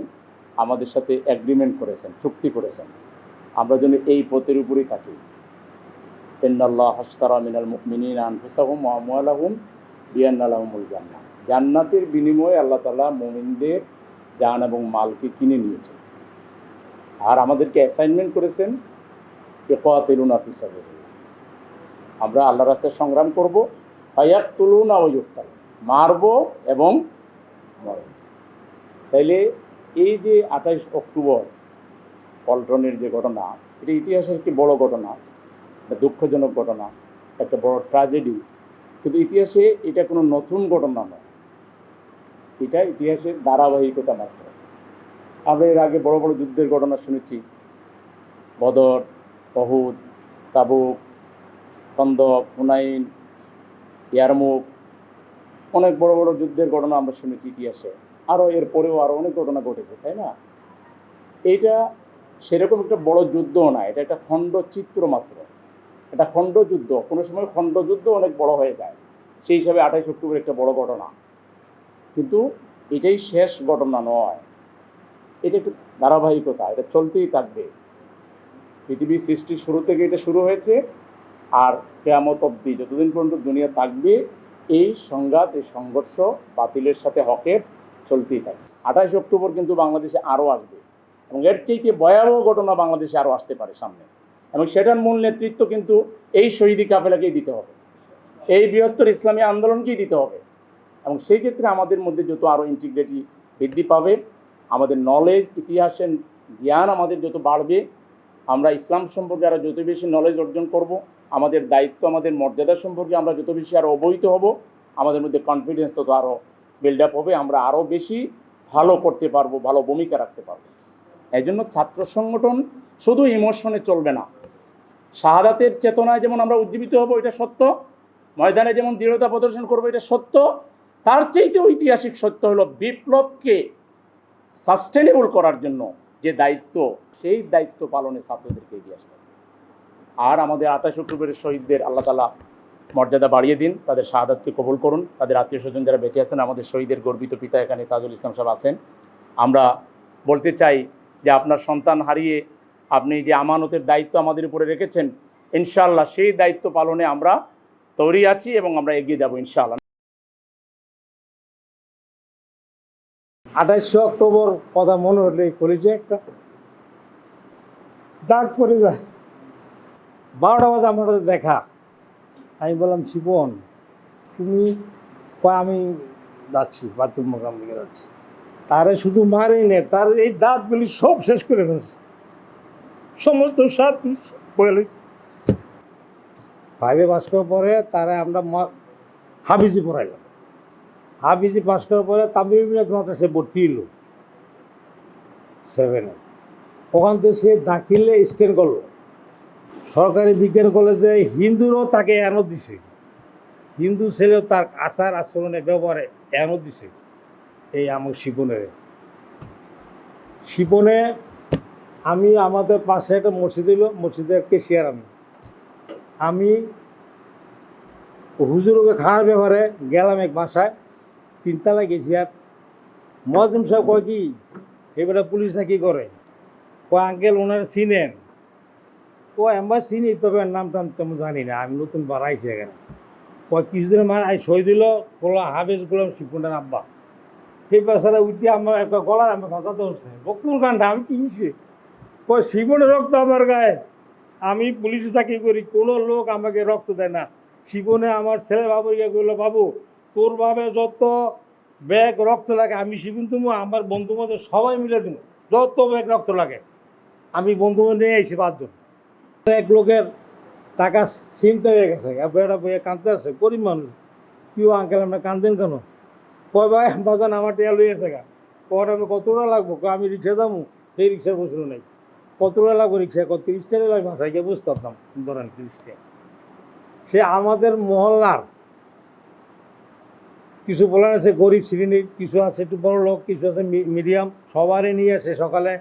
আমাদের সাথে এগ্রিমেন্ট করেছেন, চুক্তি করেছেন, আমরা যেন এই পথের উপরেই থাকি। ইন্নাল্লাহা আশতারা মিনাল মুমিনিনা আনফুসাহুম ওয়া আমওয়ালাহুম বিআন্না লাহুমুল জান্নাহ। জান্নাতের বিনিময়ে আল্লাহ তাআলা মুমিনদের জান এবং মালকে কিনে নিয়েছেন। আর আমাদেরকে অ্যাসাইনমেন্ট করেছেন ইকাতিলুনা ফি সাবিলিল্লাহ, আমরা আল্লাহর রাস্তায় সংগ্রাম করব। ফায়াকতুলুনা ওয়া ইউকতালুন, মারব এবং মরব। তাইলে এই যে 28 অক্টোবর পল্টনের যে ঘটনা, এটা ইতিহাসের একটি বড় ঘটনা, একটা দুঃখজনক ঘটনা, একটা বড় ট্র্যাজেডি। কিন্তু ইতিহাসে এটা কোনো নতুন ঘটনা নয়, এটা ইতিহাসের ধারাবাহিকতা মাত্র। আমরা এর আগে বড় বড় যুদ্ধের ঘটনা শুনেছি, বদর, উহুদ, তাবুক, খন্দক, হুনাইন, ইয়ারমুক, অনেক বড় বড় যুদ্ধের ঘটনা আমরা শুনেছি ইতিহাসে। আরও এরপরেও আরও অনেক ঘটনা ঘটেছে, তাই না? এইটা সেরকম একটা বড় যুদ্ধও না, এটা একটা খণ্ডচিত্র মাত্র, এটা খণ্ডযুদ্ধ। কোনো সময় খণ্ডযুদ্ধ অনেক বড় হয়ে যায়। সেই হিসাবে 28 অক্টোবর একটা বড় ঘটনা, কিন্তু এটাই শেষ ঘটনা নয়, এটা একটা ধারাবাহিকতা, এটা চলতেই থাকবে। পৃথিবীর সৃষ্টির শুরু থেকে এটা শুরু হয়েছে, আর কিয়ামত অবধি যতদিন পর্যন্ত দুনিয়া থাকবে এই সংঘাত, এই সংঘর্ষ বাতিলের সাথে হকের চলতেই থাকবে। 28 অক্টোবর কিন্তু বাংলাদেশে আরও আসবে, এবং এর চাইতে ভয়াবহ ঘটনা বাংলাদেশে আরও আসতে পারে সামনে, এবং সেটার মূল নেতৃত্ব কিন্তু এই শহীদি কাফেলাকেই দিতে হবে, এই বৃহত্তর ইসলামী আন্দোলনকেই দিতে হবে। এবং সেই ক্ষেত্রে আমাদের মধ্যে যত আরও ইন্টিগ্রিটি বৃদ্ধি পাবে, আমাদের নলেজ, ইতিহাসের জ্ঞান আমাদের যত বাড়বে, আমরা ইসলাম সম্পর্কে আরও যত বেশি নলেজ অর্জন করব, আমাদের দায়িত্ব, আমাদের মর্যাদা সম্পর্কে আমরা যত বেশি আরও অবহিত হব, আমাদের মধ্যে কনফিডেন্স তত আরও বিল্ড আপ হবে, আমরা আরও বেশি ভালো করতে পারবো, ভালো ভূমিকা রাখতে পারবো। এই জন্য ছাত্র সংগঠন শুধু ইমোশনে চলবে না, শাহাদাতের চেতনায় যেমন আমরা উজ্জীবিত হব, এটা সত্য, ময়দানে যেমন দৃঢ়তা প্রদর্শন করবো, এটা সত্য, তার চাইতে ঐতিহাসিক সত্য হলো বিপ্লবকে সাস্টেনেবল করার জন্য যে দায়িত্ব, সেই দায়িত্ব পালনে ছাত্রদেরকে এগিয়ে আসতে হবে। আর আমাদের 28 অক্টোবরের শহীদদের আল্লাহ তাআলা মর্যাদা বাড়িয়ে দিন, তাদের শাহাদাতকে কবুল করুন। তাদের আত্মীয় স্বজন যারা বেঁচে আছেন, আমাদের শহীদের গর্বিত পিতা এখানে তাজুল ইসলাম সাহেব আছেন, আমরা বলতে চাই যে আপনার সন্তান হারিয়ে আপনি যে আমানতের দায়িত্ব আমাদের উপরে রেখেছেন, ইনশাআল্লাহ সেই দায়িত্ব পালনে আমরা তৈরি আছি এবং আমরা এগিয়ে যাব ইনশাআল্লাহ। 28 অক্টোবর কথা মনে হলে কলেজে একটা দাগ পড়ে যায়। 12টা বাজে আমার সাথে দেখা, আমি বললাম শিপন তুমি, আমি যাচ্ছি বাথরুম মোকাম দিকে যাচ্ছি। তারে শুধু মারি নে, তার এই দাঁতগুলি সব শেষ করে ফেলছে, সমস্ত সাত বলে। 5-এ পাস করার পরে তারা আমরা হাফিজি পড়াইলাম। হাফিজি পাস করার পরে তামিল মাদ্রাসায় ভর্তি হলো 7-এ। ওখান থেকে সে দাখিলে স্ট্যান্ড করলো সরকারি বিজ্ঞান কলেজে। হিন্দুরও তাকে এনো দিছে, হিন্দু ছেলেও তার আচার আচরণে ব্যবহারে এনো দিছে। এই আমার শিপনে আমি আমাদের পাশে একটা মসজিদ হইল, মসজিদের কেশিয়ার আমি হুজুরকে খাওয়ার ব্যাপারে গেলাম এক বাসায়, 3 তলায় গেছি। আর মহাজন সাহেব কয় কি এবারে পুলিশ নাকি করে, কয় আঙ্কেল ওনারা চিনেন? ও আমরা চিনি, তবে নাম টাম তেমন জানি না, আমি নতুন বাড়াইছি এখানে। কয় কিছুদিনের মানে আই সই দিল, গোলা হাফেজ গোলাম শিপনের আব্বা। সেই বাসারা উঠে আমার একটা গলা আমার কথা ধরছে, কোন গানটা আমি কি হিসে? কয় শিপনের রক্ত আমার গায়ে, আমি পুলিশে চাকরি করি, কোনো লোক আমাকে রক্ত দেয় না। শিপনে আমার ছেলে বাবুকে কইলো, বাবু তোর ভাবে যত ব্যাগ রক্ত লাগে আমি শিপন তুমি আমার বন্ধু মধ্যে সবাই মিলে দিব, যত ব্যাগ রক্ত লাগে। আমি বন্ধু নিয়ে আইছি 5 জন। এক লোকের টাকা চিন্তা হয়ে গেছে, বেড়া বইয়ে কাঁদতে আছে, গরিব মানুষ। কেউ আঙ্কেল আমরা কান্দেন কেন? কয় ভাই বাজান আমার টেয়া লইয়েছে গা। কয় আমি কতটা লাগবো? আমি রিক্সা যাবো, সেই রিক্সার বসলো নাই। কতটা লাগবো রিক্সা? 30 টাকা লাগবে, ভাষায় গিয়ে বুঝতে পারতাম, ধরেন 30 টাকা। সে আমাদের মহল্লার কিছু বলার আছে গরিব শ্রেণীর, কিছু আছে একটু বড় লোক, কিছু আছে মিডিয়াম, সবারই নিয়ে আসে সকালে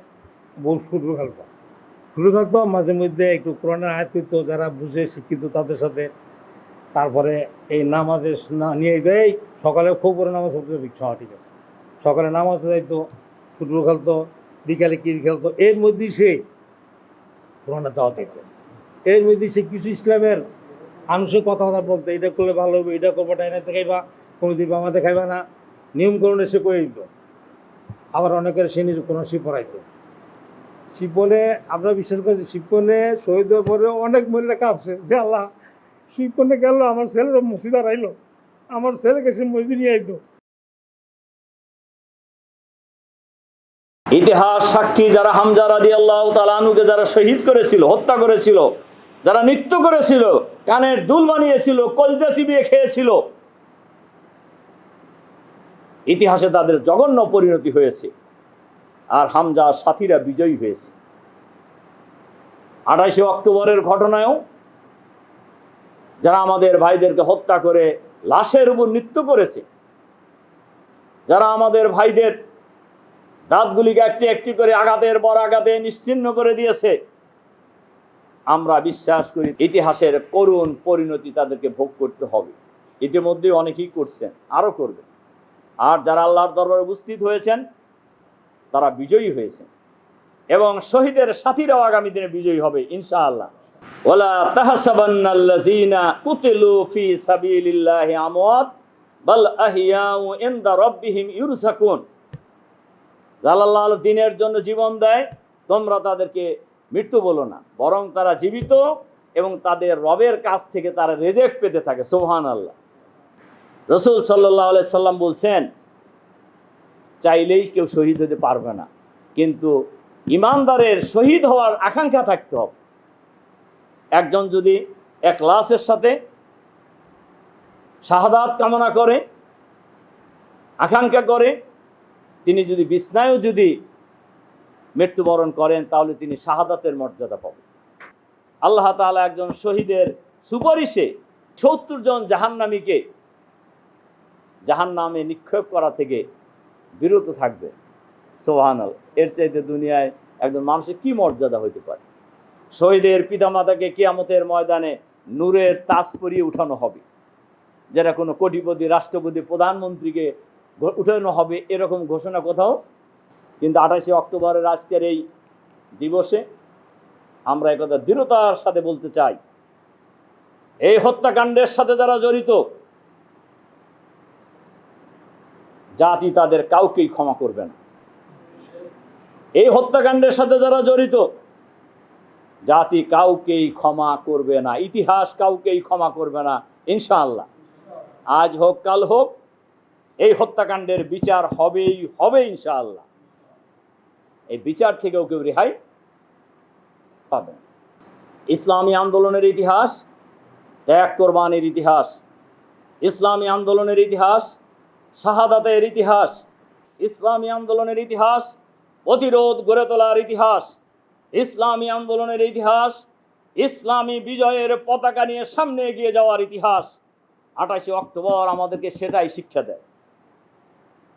ফুটবল খেলতো। ফুটবল খেলতো, মাঝে মধ্যে একটু কোরআনের আয়াত করতো, যারা বুঝে শিক্ষিত তাদের সাথে। তারপরে এই নামাজে নিয়ে দেয়, সকালে খুব করে নামাজ পড়তে সময়, ঠিক আছে, সকালে নামাজ যাইতো, ফুটবল খেলতো, বিকালে ক্রিকেট খেলতো। এর মধ্যেই সে কোরআনের দাওয়াত দিত, এর মধ্যে সে কিছু ইসলামের আনুষঙ্গিক কথাবার্তা বলতো, এটা করলে ভালো হবে, এটা করবো, ডাইনাতে খাইবা, কোনো দিন বামাতে খাইবা না, নিয়মকরণে সে করে দিত। আবার অনেকের সে নিজে কোনো শিব পড়াইতো। শিপনে আমরা বিশ্বাস করছি, শিপনে শহীদ হওয়ার পরে অনেক মহিলা কাঁপছে যে আল্লাহ, শিপনে গেল আমার ছেলের মসজিদ আর আইলো, আমার ছেলেকে সে মসজিদ নিয়ে আইতো। ইতিহাস সাক্ষী যারা হামজা রাদিয়াল্লাহু তাআলা আনহুকে যারা শহীদ করেছিল, হত্যা করেছিল, যারা নৃত্য করেছিল, কানের দুল বানিয়েছিল, কলজা চিবিয়ে খেয়েছিল, ইতিহাসে তাদের জঘন্য পরিণতি হয়েছে। আর হামজার সাথীরা বিজয়ী হয়েছে। 28 অক্টোবরের ঘটনায়ও যারা আমাদের ভাইদেরকে হত্যা করে লাশের উপর নৃত্য করেছে, যারা আমাদের ভাইদের দাঁতগুলিকে একটি একটি করে আঘাতের পর আঘাতে নিশ্চিহ্ন করে দিয়েছে, আমরা বিশ্বাস করি ইতিহাসের করুণ পরিণতি তাদেরকে ভোগ করতে হবে। ইতিমধ্যে অনেকেই করছেন, আরও করবেন। আর যারা আল্লাহর দরবারে উপস্থিত হয়েছেন তারা বিজয়ী হয়েছেন, এবং শহীদের সাথীরাও আগামী দিনে বিজয়ী হবে ইনশাআল্লাহ। ওয়ালা তাহসাবান্নাল্লাযীনা কুতিলু ফি সাবিলিল্লাহি আমওয়াত বাল আহইয়াউ ইনদা রাব্বিহিম ইউরযাকুন। যারা আল্লাহর দ্বীনের জন্য জীবন দেয় তোমরা তাদেরকে মৃত্যু বলো না, বরং তারা জীবিত এবং তাদের রবের কাছ থেকে তারা রিজেক্ট পেতে থাকে। সুবহানাল্লাহ। রাসূল সাল্লাল্লাহু আলাইহি সাল্লাম বলছেন, চাইলেই কেউ শহীদ হতে পারবে না, কিন্তু ইমানদারের শহীদ হওয়ার আকাঙ্ক্ষা থাকতে হবে। একজন যদি ইখলাসের সাথে শাহাদাত কামনা করে, আকাঙ্ক্ষা করে, তিনি যদি বিছনায়ও যদি মৃত্যুবরণ করেন তাহলে তিনি শাহাদাতের মর্যাদা পাবেন। আল্লাহ তাআলা একজন শহীদের সুপারিশে ৭০ জন জাহান্নামীকে জাহান্নামে নিক্ষেপ করা থেকে বিরত থাকবে। সুবহানাল্লাহ। এর চাইতে দুনিয়ায় একজন মানুষের কি মর্যাদা হইতে পারে? শহীদের পিতামাতাকে কিয়ামতের ময়দানে নূরের তাজ পরিয়ে উঠানো হবে, যেটা কোনো কোটিপতি, রাষ্ট্রপতি, প্রধানমন্ত্রীকে উঠানো হবে এরকম ঘোষণা কোথাও। কিন্তু ২৮শে অক্টোবরের আজকের এই দিবসে আমরা একথা দৃঢ়তার সাথে বলতে চাই, এই হত্যাকাণ্ডের সাথে যারা জড়িত জাতি তাদের কাউকেই ক্ষমা করবে না। এই হত্যাকাণ্ডের সাথে যারা জড়িত জাতি কাউকেই ক্ষমা করবে না, ইতিহাস কাউকেই ক্ষমা করবে না ইনশাআল্লাহ। আজ হোক কাল হোক এই হত্যাকাণ্ডের বিচার হবেই হবে ইনশাআল্লাহ। এই বিচার থেকেও কেউ রেহাই পাবে না। ইসলামী আন্দোলনের ইতিহাস ত্যাগ কোরবানির ইতিহাস, ইসলামী আন্দোলনের ইতিহাস শাহাদাতের ইতিহাস, ইসলামী আন্দোলনের ইতিহাস প্রতিরোধ গড়ে তোলার ইতিহাস, ইসলামী আন্দোলনের ইতিহাস ইসলামী বিজয়ের পতাকা নিয়ে সামনে এগিয়ে যাওয়ার ইতিহাস। ২৮শে অক্টোবর আমাদেরকে সেটাই শিক্ষা দেয়।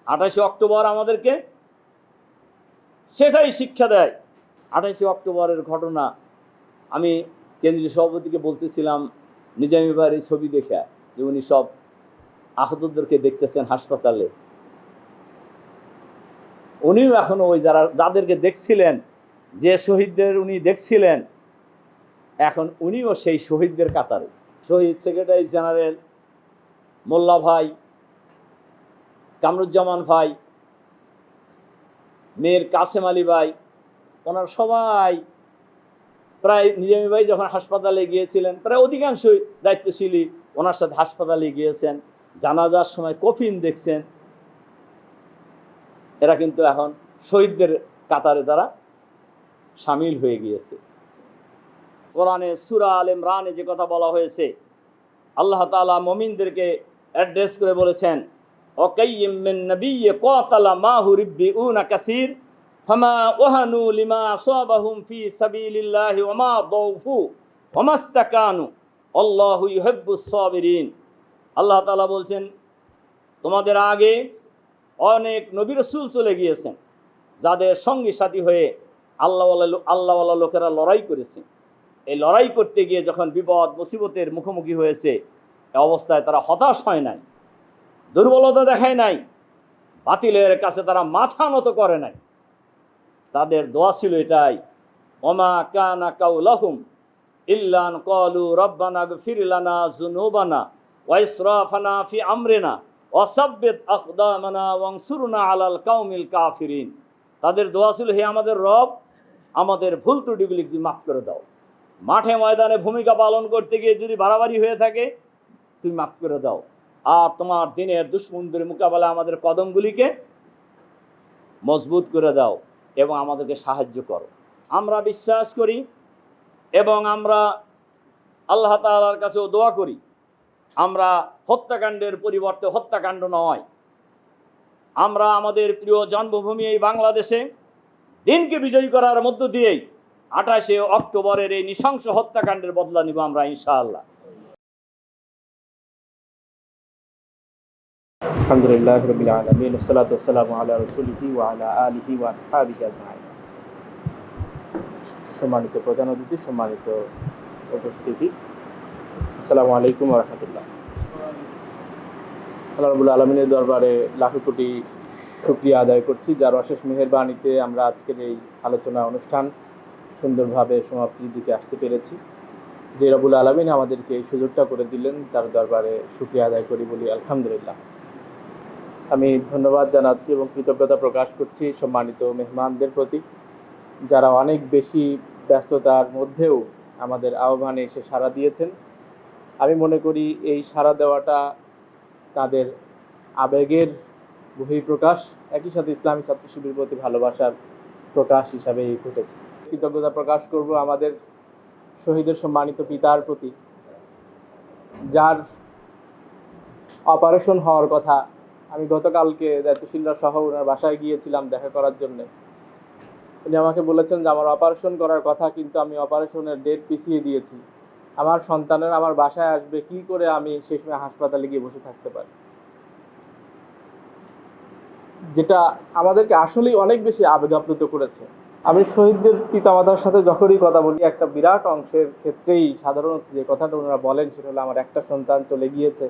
২৮শে অক্টোবর আমাদেরকে সেটাই শিক্ষা দেয়। ২৮শে অক্টোবরের ঘটনা আমি কেন্দ্রীয় সভাপতিকে বলতেছিলাম, নিজামী বাড়ির ছবি দেখে যে উনি সব আহতদেরকে দেখতেছেন হাসপাতালে, উনিও এখনো ওই যাদেরকে দেখছিলেন, যে শহীদদের উনি দেখছিলেন, এখন উনিও সেই শহীদদের কাতারে। শহীদ সেক্রেটারি জেনারেল মোল্লা ভাই, কামরুজ্জামান ভাই, মেয়ের কাসেম আলী ভাই, ওনার সবাই প্রায় নিজামী ভাই যখন হাসপাতালে গিয়েছিলেন প্রায় অধিকাংশই দায়িত্বশীলই ওনার সাথে হাসপাতালে গিয়েছেন, জানাজার সময় কফিন দেখছেন। এরা কিন্তু এখন শহীদদের কাতারে তারা সামিল হয়ে গিয়েছে। কোরআনে সূরা আল ইমরানে যে কথা বলা হয়েছে, আল্লাহ তাআলা মুমিনদেরকে অ্যাড্রেস করে বলেছেন, ওয়াকাইয়িম মিন নাবিয়্যি ক্বাতালা মাহু রিব্বিউনা কাসীর ফামা ওয়াহানু লিমা আসাবাহুম ফি সাবিলিল্লাহি ওয়া মা দাউফু ওয়া মাস্তাকানু আল্লাহু ইউহিব্বুস সাবিরিন। আল্লাহ তাআলা বলছেন, তোমাদের আগে অনেক নবী রাসূল চলে গিয়েছেন, যাদের সঙ্গী সাথী হয়ে আল্লাহওয়ালা লোকেরা লড়াই করেছে। এই লড়াই করতে গিয়ে যখন বিপদ মুসিবতের মুখোমুখি হয়েছে, এই অবস্থায় তারা হতাশ হয় নাই, দুর্বলতা দেখায় নাই, বাতিলের কাছে তারা মাথা নত করে নাই। তাদের দোয়া ছিল এটাই, ওমা কানা কাউলাহুম ইল্লা আন ক্বালু রব্বানা গফির লানা যুনুবানা ওয়া ইসরাফানা ফি আমরিনা ওয়া সাব্বিত আকদামানা ওয়ানসুরনা আলাল কাউমিল কাফিরিন। তাদের দোয়া ছিল, হে আমাদের রব, আমাদের ভুল ত্রুটিগুলি মাফ করে দাও, মাঠে ময়দানে ভূমিকা পালন করতে গিয়ে যদি বাড়াবাড়ি হয়ে থাকে তুমি মাফ করে দাও, আর তোমার দিনের দুশমনদের মোকাবেলায় আমাদের কদমগুলিকে মজবুত করে দাও এবং আমাদেরকে সাহায্য করো। আমরা বিশ্বাস করি এবং আমরা আল্লাহ তাআলার কাছেও দোয়া করি, আমরা হত্যাকাণ্ডের পরিবর্তে হত্যাকাণ্ড নয়, আমরা আমাদের প্রিয় জন্মভূমি এই বাংলাদেশে দিনকে বিজয়ী করার মধ্য দিয়েই ২৮শে অক্টোবরের এই নৃশংস হত্যাকাণ্ডের বদলা নিব আমরা ইনশাআল্লাহ। আলহামদুলিল্লাহ রাব্বিল আলামিন, ওয়াসসালাতু ওয়াসসালামু আলা রাসূলিহি ওয়া আলা আলিহি ওয়া আসহাবিহি আজমাইন। সম্মানিত প্রধান অতিথি, সম্মানিত উপস্থিতি, আসসালামু আলাইকুম ওয়া রাহমাতুল্লাহ। আল্লাহ রাব্বুল আলামিনের দরবারে লাখো কোটি শুকরিয়া আদায় করছি, যার অশেষ মেহেরবানিতে আমরা আজকের এই আলোচনা অনুষ্ঠান সুন্দরভাবে সমাপ্তির দিকে আসতে পেরেছি। যে রব্বুল আলামিন আমাদেরকে এই সুযোগটা করে দিলেন, তার দরবারে শুকরিয়া আদায় করি, বলি আলহামদুলিল্লাহ। আমি ধন্যবাদ জানাচ্ছি এবং কৃতজ্ঞতা প্রকাশ করছি সম্মানিত মেহমানদের প্রতি, যারা অনেক বেশি ব্যস্ততার মধ্যেও আমাদের আহ্বানে এসে সাড়া দিয়েছেন। আমি মনে করি এই সাড়া দেওয়াটা তাদের আবেগের বহিঃপ্রকাশ, একই সাথে ইসলামী ছাত্র শিবিরের প্রতি ভালোবাসার প্রকাশ হিসাবেই ঘটেছে। কৃতজ্ঞতা প্রকাশ করব আমাদের শহীদের সম্মানিত পিতার প্রতি, যার অপারেশন হওয়ার কথা। আমি গতকালকে দায়িত্বশীলরা সহ ওনার বাসায় গিয়েছিলাম দেখা করার জন্য। উনি আমাকে বলেছেন যে আমার অপারেশন করার কথা, কিন্তু আমি অপারেশনের ডেট পিছিয়ে দিয়েছি। আমার সন্তানের আমার বাসায় আসবে, কি করে আমি সেই সময় হাসপাতালে গিয়ে বসে থাকতে পারি? যেটা আমাদেরকে আসলেই অনেক বেশি আবেগাপ্লুত করেছে। আমি শহীদদের পিতামাতার সাথে যখনই কথা বলি, একটা বিরাট অংশের ক্ষেত্রেই সাধারণত যে কথাটা ওনারা বলেন সেটা হলো, আমার একটা সন্তান চলে গিয়েছে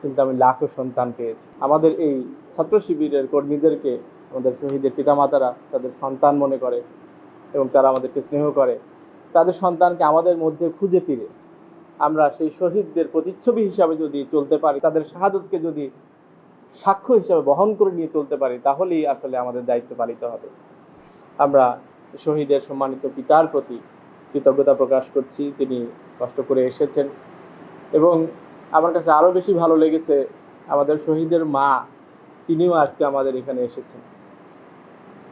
কিন্তু আমি লাখো সন্তান পেয়েছি। আমাদের এই ছাত্র শিবিরের কর্মীদেরকে আমাদের শহীদের পিতামাতারা তাদের সন্তান মনে করে এবং তারা আমাদেরকে স্নেহ করে। তাদের সন্তানকে আমাদের মধ্যে খুঁজে ফিরে আমরা সেই শহীদদের প্রতিচ্ছবি হিসাবে যদি চলতে পারি, তাদের শাহাদতকে যদি সাক্ষ্য হিসাবে বহন করে নিয়ে চলতে পারি, তাহলেই আসলে আমাদের দায়িত্ব পালিত হবে। আমরা শহীদের সম্মানিত পিতার প্রতি কৃতজ্ঞতা প্রকাশ করছি। তিনি কষ্ট করে এসেছেন এবং আমার কাছে আরও বেশি ভালো লেগেছে আমাদের শহীদের মা, তিনিও আজকে আমাদের এখানে এসেছেন।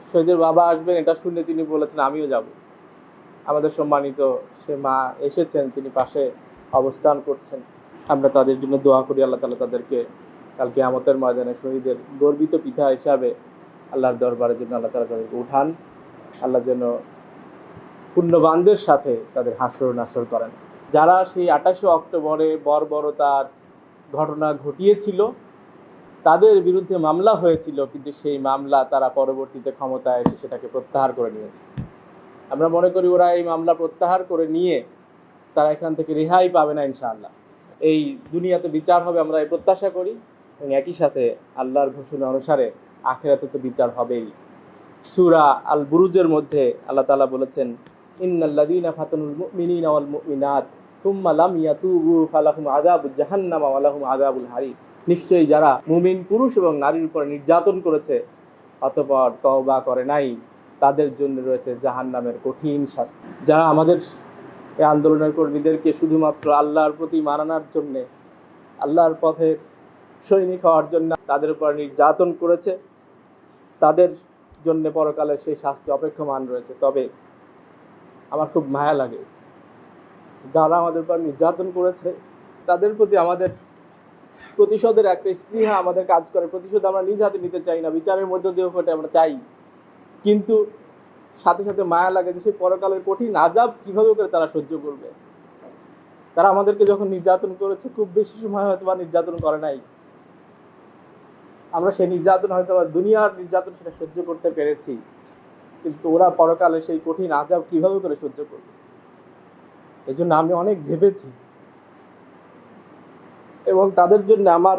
শহীদের বাবা আসবেন এটা শুনে তিনি বলেছেন আমিও যাব। আমাদের সম্মানিত সে মা এসেছেন, তিনি পাশে অবস্থান করছেন। আমরা তাদের জন্য দোয়া করি, আল্লাহ তাআলা তাদেরকে কাল কিয়ামতের ময়দানে শহীদের গর্বিত পিতা হিসাবে আল্লাহর দরবারের জন্য আল্লাহ তাআলা তাদেরকে উঠান। আল্লাহ যেন পুণ্যবানদের সাথে তাদের হাসর নাসর করেন। যারা সেই 28 অক্টোবরে বর্বরতার ঘটনা ঘটিয়েছিল, তাদের বিরুদ্ধে মামলা হয়েছিল, কিন্তু সেই মামলা তারা পরবর্তীতে ক্ষমতায় এসে সেটাকে প্রত্যাহার করে নিয়েছে। আমরা মনে করি ওরা এই মামলা প্রত্যাহার করে নিয়ে তারা এখান থেকে রেহাই পাবে না ইনশাআল্লাহ। এই দুনিয়াতে বিচার হবে, আমরা এই প্রত্যাশা করি, এবং একই সাথে আল্লাহর ঘোষণা অনুসারে আখিরাতে তো বিচার হবেই। সূরা আল বুরুজের মধ্যে আল্লাহ তাআলা বলেছেন, ইন্নাল্লাযীনা ফাতানুল মুমিনিনা ওয়াল মুমিনাত সুম্মা লাম ইয়াতুবু ফালাহুম আযাবুজ জাহান্নাম ওয়া লাহুম আযাবুল হারিক। নিশ্চয়ই যারা মুমিন পুরুষ এবং নারীর উপর নির্যাতন করেছে অতঃপর তওবা করে নাই, তাদের জন্য রয়েছে জাহান্নামের কঠিন শাস্তি। যারা আমাদের এই আন্দোলনের কর্মীদেরকে শুধুমাত্র আল্লাহর প্রতি মানানোর জন্যে, আল্লাহর পথের সৈনিক হওয়ার জন্য তাদের উপর নির্যাতন করেছে, তাদের জন্য পরকালে সেই শাস্তি অপেক্ষমান রয়েছে। তবে আমার খুব মায়া লাগে, যারা আমাদের উপর নির্যাতন করেছে তাদের প্রতি আমাদের প্রতিশোধের একটা স্পৃহা আমাদের কাজ করে। প্রতিশোধ আমরা নিজ হাতে নিতে চাই না, বিচারের মধ্য দিয়েও ঘটে আমরা চাই, কিন্তু সাথে সাথে মায়া লাগে যে সেই পরকালের কঠিন আযাব কীভাবে করে তারা সহ্য করবে। তারা আমাদেরকে যখন নির্যাতন করেছে, খুব বেশি সময় হয়তো বা নির্যাতন করে নাই, আমরা সেই নির্যাতন হয়তো বা দুনিয়ার নির্যাতন সেটা সহ্য করতে পেরেছি, কিন্তু ওরা পরকালে সেই কঠিন আযাব কীভাবে করে সহ্য করবে। এই জন্য আমি অনেক ভেবেছি এবং তাদের জন্য আমার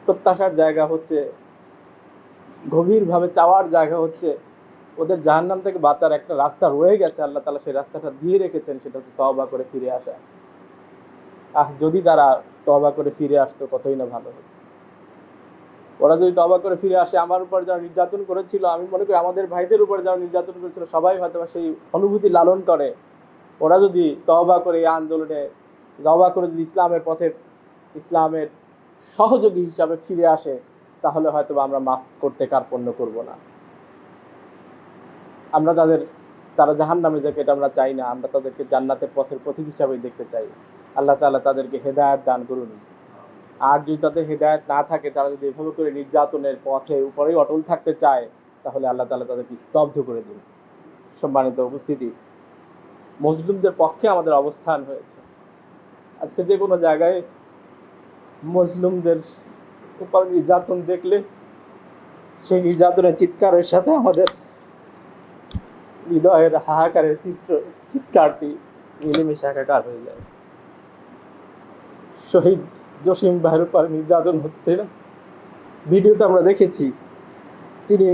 প্রত্যাশার জায়গা হচ্ছে, গভীরভাবে চাওয়ার জায়গা হচ্ছে, ওদের জাহান্নাম থেকে বাঁচার একটা রাস্তা রয়ে গেছে, আল্লাহ তাআলা সেই রাস্তাটা দিয়ে রেখেছেন, সেটা হচ্ছে তওবা করে ফিরে আসা। যদি তারা তওবা করে ফিরে আসতো কতই না ভালো হতো। ওরা যদি তওবা করে ফিরে আসে, আমার উপর যারা নির্যাতন করেছিল, আমি মনে করি আমাদের ভাইদের উপর যারা নির্যাতন করেছিল সবাই হয়তো সেই অনুভূতি লালন করে। ওরা যদি তওবা করে এই আন্দোলনে তওবা করে যদি ইসলামের পথে, ইসলামের সহযোগী হিসাবে ফিরে আসে, তাহলে হয়তো আমরা মাফ করতে কার্পণ্য করব না। আমরা তারা জাহান্নামে যাক এটা আমরা চাই না, আমরা তাদেরকে জান্নাতের পথের পথিক হিসাবেই দেখতে চাই। আল্লাহ তাআলা তাদেরকে হেদায়েত দান করুন। আর যদি তাদের হেদায়েত না থাকে, তারা যদি এভাবে করে নির্যাতনের পথে উপরেই অটল থাকতে চায়, তাহলে আল্লাহ তাআলা তাদেরকে স্তব্ধ করে দিন। সম্মানিত উপস্থিতি, মুসলিমদের পক্ষে আমাদের অবস্থান হয়েছে। আজকে যে কোনো জায়গায় মুসলিমদের উপর নির্যাতন দেখলে সেই নির্যাতনের চিৎকারের সাথে আমাদের হৃদয়ের হাহাকারের চিৎকারটি মিলেমিশে একাকার হয়ে যায়। শহীদ জসিম ভাইয়ের উপর নির্যাতন হচ্ছে না, ভিডিওতে আমরা দেখেছি তিনি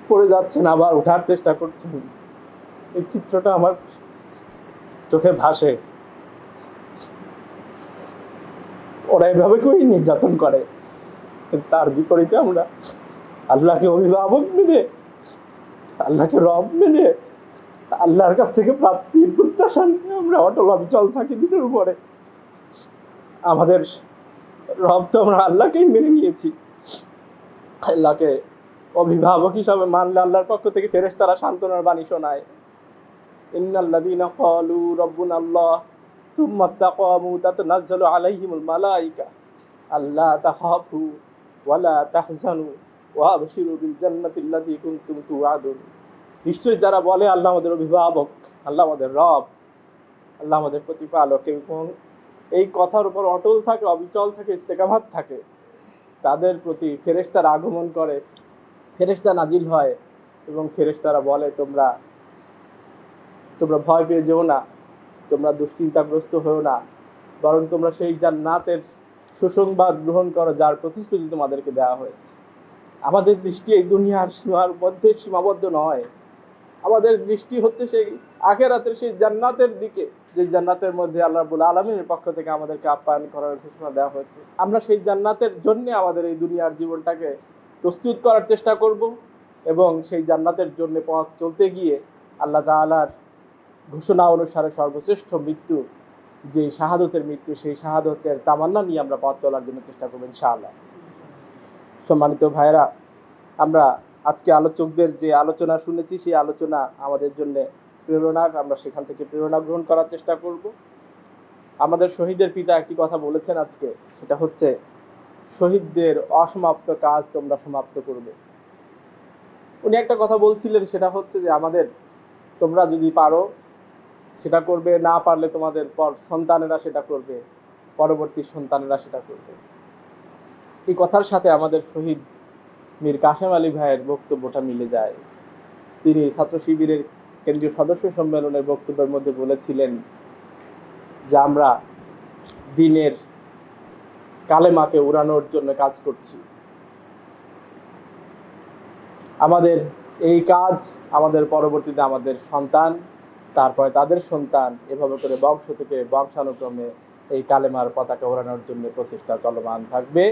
পড়ে যাচ্ছেন, আবার ওঠার চেষ্টা করছেন। এই চিত্রটা আমার চোখে ভাসে। ওরা এভাবে করেই নির্যাতন করে, কিন্তু তার বিপরীতে আমরা আল্লাহকে অভিভাবক মেনে, আল্লাহকে রব মেনে, আল্লাহর কাছ থেকে প্রাপ্তির প্রত্যাশা নিয়ে আমরা অটল অবিচল থাকি দিনের উপরে। আমাদের রব তো আমরা আল্লাহকেই মেনে নিয়েছি। আল্লাহকে অভিভাবক হিসাবে মানলে আল্লাহর পক্ষ থেকে ফেরেশতারা সান্ত্বনার বাণী শোনায়, ইন্নাল্লাযীনা ক্বালু রাব্বুনাল্লাহ সুম্মা ইসতাকামু তাতানাজ্জালু আলাইহিমুল মালায়েকা আল্লা তাখাফু ওয়া লা তাহজানু ওয়া আবশিরু বিল জান্নাতিল্লাতী কুনতুম তুআদুন। নিশ্চয়ই যারা বলে আল্লাহ আমাদের অভিভাবক, আল্লাহ আমাদের রব, আল্লাহ আমাদের প্রতিপালক, এবং এই কথার উপর অটল থাকে, অবিচল থাকে, ইস্তেকামাত থাকে, তাদের প্রতি ফেরেশতার আগমন করে, ফেরেশতা নাজিল হয় এবং ফেরেশতারা বলে তোমরা ভয় পেয়ে যেও না, তোমরা দুশ্চিন্তাগ্রস্ত হও না, বরং তোমরা সেই জান্নাতের সুসংবাদ গ্রহণ করো যার প্রতিশ্রুতি তোমাদেরকে দেওয়া হয়েছে। আমাদের দৃষ্টি এই দুনিয়ার সীমার মধ্যে সীমাবদ্ধ নয়, আমাদের দৃষ্টি হচ্ছে সেই আখিরাতের সেই জান্নাতের দিকে, যে জান্নাতের মধ্যে আল্লাহ রাব্বুল আলামিনের পক্ষ থেকে আমাদেরকে আপ্যায়ন করার ঘোষণা দেওয়া হয়েছে। আমরা সেই জান্নাতের জন্য আমাদের এই দুনিয়ার জীবনটাকে প্রস্তুত করার চেষ্টা করব, এবং সেই জান্নাতের জন্য পথ চলতে গিয়ে আল্লাহ তাআলার ঘোষণা অনুসারে সর্বশ্রেষ্ঠ মৃত্যু যে শাহাদতের মৃত্যু, সেই শাহাদতের তামান্না নিয়ে আমরা পথ চলার জন্য চেষ্টা করব ইনশাআল্লাহ। সম্মানিত ভাইরা, আমরা আজকে আলোচকদের যে আলোচনা শুনেছি, সেই আলোচনা আমাদের জন্য প্রেরণার, আমরা সেখান থেকে প্রেরণা গ্রহণ করার চেষ্টা করব। আমাদের শহীদের পিতা একটি কথা বলেছেন আজকে, সেটা হচ্ছে শহীদদের অসমাপ্ত কাজ তোমরা সমাপ্ত করবে। উনি একটা কথা বলছিলেন, সেটা হচ্ছে যে আমাদের, তোমরা যদি পারো সেটা করবে, না পারলে তোমাদের সন্তানেরা সেটা করবে, পরবর্তী সন্তানেরা সেটা করবে। এই কথার সাথে আমাদের শহীদ মীর কাশেম আলী ভাইয়ের বক্তব্যটা মিলে যায়। তিনি ছাত্র শিবিরের কেন্দ্রীয় সদস্য সম্মেলনের বক্তব্যের মধ্যে বলেছিলেন যে আমরা দ্বীনের কালেমাকে উড়ানোর জন্য কাজ করছি। আমাদের এই কাজ আমাদের পরবর্তীতে আমাদের সন্তান, তারপরে তাদের সন্তান, এভাবে করে বংশ থেকে বংশানুক্রমে এই কালেমার পতাকা ওড়ানোর জন্য প্রচেষ্টা চলমান থাকবে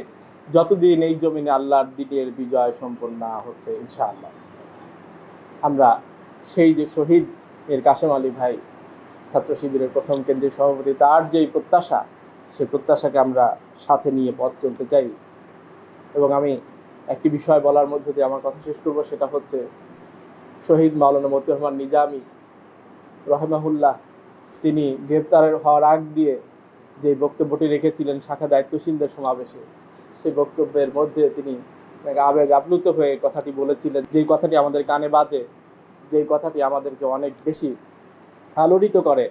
যতদিন এই জমিনে আল্লাহর দ্বীনের বিজয় সম্পন্ন না হচ্ছে ইনশাআল্লাহ। আমরা সেই যে শহীদ মীর কাশেম আলী ভাই, ছাত্র শিবিরের প্রথম কেন্দ্রীয় সভাপতি, তার যেই প্রত্যাশা, সেই প্রত্যাশাকে আমরা সাথে নিয়ে পথ চলতে চাই। এবং আমি একটি বিষয় বলার মধ্যে দিয়ে আমার কথা শেষ করব, সেটা হচ্ছে শহীদ মাওলানা মতিউর রহমান নিজামী রহিমাহুল্লাহ, তিনি গ্রেপ্তারের হওয়ার আগ দিয়ে যে বক্তব্যটি রেখেছিলেন শাখা দায়িত্বশীলদের সমাবেশে, সেই বক্তব্যের মধ্যে তিনি আবেগ আপ্লুত হয়ে কথাটি বলেছিলেন, যেই কথাটি আমাদের কানে বাজে, যেই কথাটি আমাদেরকে অনেক বেশি আলোড়িত করে,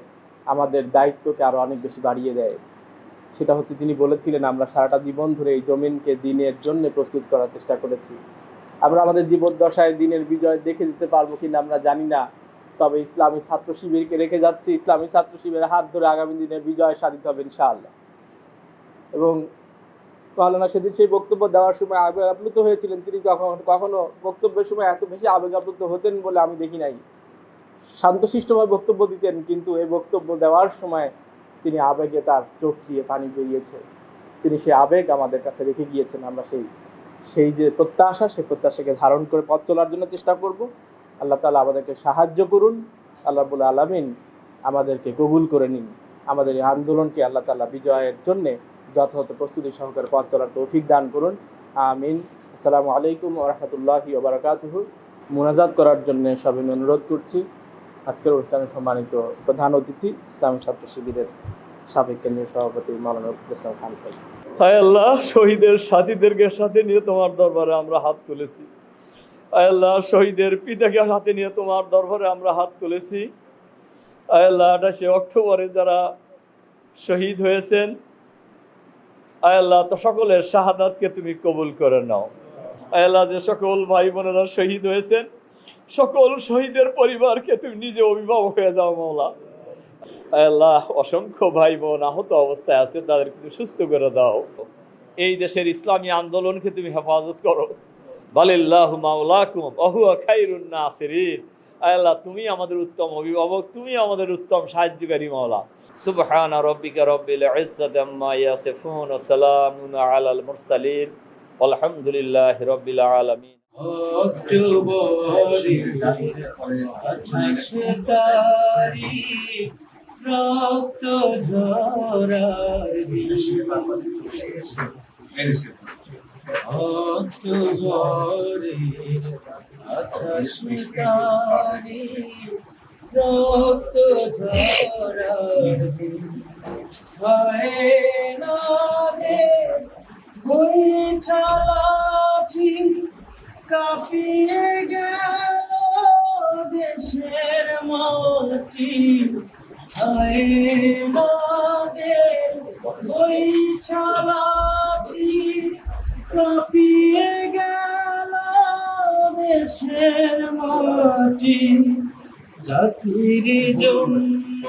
আমাদের দায়িত্বকে আরো অনেক বেশি বাড়িয়ে দেয়। সেটা হচ্ছে, তিনি বলেছিলেন আমরা সারাটা জীবন ধরে এই জমিনকে দ্বীনের জন্য প্রস্তুত করার চেষ্টা করেছি। আমরা আমাদের জীবদ্দশায় দ্বীনের বিজয় দেখে যেতে পারবো কিনা আমরা জানি না, তবে ইসলামী ছাত্র শিবিরকে রেখে যাচ্ছি। ইসলামী ছাত্র শিবিরের হাত ধরে আগামী দিনে বিজয় সাধিত হবে ইনশাআল্লাহ। এবং মাওলানা সেদিন সেই বক্তব্য দেওয়ার সময় আবেগ আপ্লুত হয়েছিলেন। তিনি কখনো বক্তব্যের সময় এত বেশি আবেগ আপ্লুত হতেন বলে আমি দেখি নাই। শান্তশিষ্টভাবে বক্তব্য দিতেন, কিন্তু এই বক্তব্য দেওয়ার সময় তিনি আবেগে তার চোখ দিয়ে পানি বেরিয়েছে। তিনি সেই আবেগ আমাদের কাছে রেখে গিয়েছেন। আমরা সেই যে প্রত্যাশা, সেই প্রত্যাশাকে ধারণ করে পথ চলার জন্য চেষ্টা করব। আল্লাহ তাআলা আমাদেরকে সাহায্য করুন। আল্লাহ রাব্বুল আলামিন আমাদেরকে কবুল করে নিন। আমাদের এই আন্দোলনকে আল্লাহ তাআলা বিজয়ের জন্যে যথাযথ প্রস্তুতি সহকারে পথ চলার তৌফিক দান করুন। আমিন। আসসালামু আলাইকুম ওয়া রাহমাতুল্লাহি ওয়া বারাকাতুহু। মুনাজাত করার জন্য সবাইকে অনুরোধ করছি। আজকের অনুষ্ঠানে সম্মানিত প্রধান অতিথি ইসলামী ছাত্র শিবিরের সাবেক কেন্দ্রীয় সভাপতি মাওলানা রফিকুল ইসলাম খান ভাই। হায় আল্লাহ, শহীদের সাথীদেরকে সাথে নিয়ে তোমার দরবারে আমরা হাত তুলেছি। আয় আল্লাহ, শহীদের পিতাকে হাতে নিয়ে তোমার দরবারে আমরা হাত তুলেছি। আয় আল্লাহ, 28 অক্টোবরে যারা শহীদ হয়েছেন, আয় আল্লাহ, তো সকলের শাহাদাতকে তুমি কবুল করে নাও। আয় আল্লাহ, যে সকল ভাই বোনেরা শহীদ হয়েছেন, সকল শহীদের পরিবারকে তুমি নিজে অভিভাবক হয়ে যাও মাওলা। আল্লাহ, অসংখ্য ভাই বোন আহত অবস্থায় আছে, তাদেরকে তুমি সুস্থ করে দাও। এই দেশের ইসলামী আন্দোলনকে তুমি হেফাজত করো। বালিল্লাহু মাওলাকুম ওয়া হুয়া খায়রুন নাসিরিন। আল্লাহ, তুমি আমাদের উত্তম অভিভাবক, তুমি আমাদের উত্তম সাহায্যকারী মাওলা। সুবহানা রাব্বিকা রাব্বিল ইজ্জাতি আম্মা ইয়াসিফুন ওয়া সালামুন আলাল মুরসালিন আলহামদুলিল্লাহি রাব্বিল আলামিন। রক্ত ঝরার অক্টোবরে আকাশতারি রক্ত ঝরার হয় না রে বৈঠালাঠি কাঁপিয়ে গেল দেশের মাটি। হয় না রে বৈঠালাঠি কাঁপিয়ে গেল দেশের মাটি। জাতির জন্য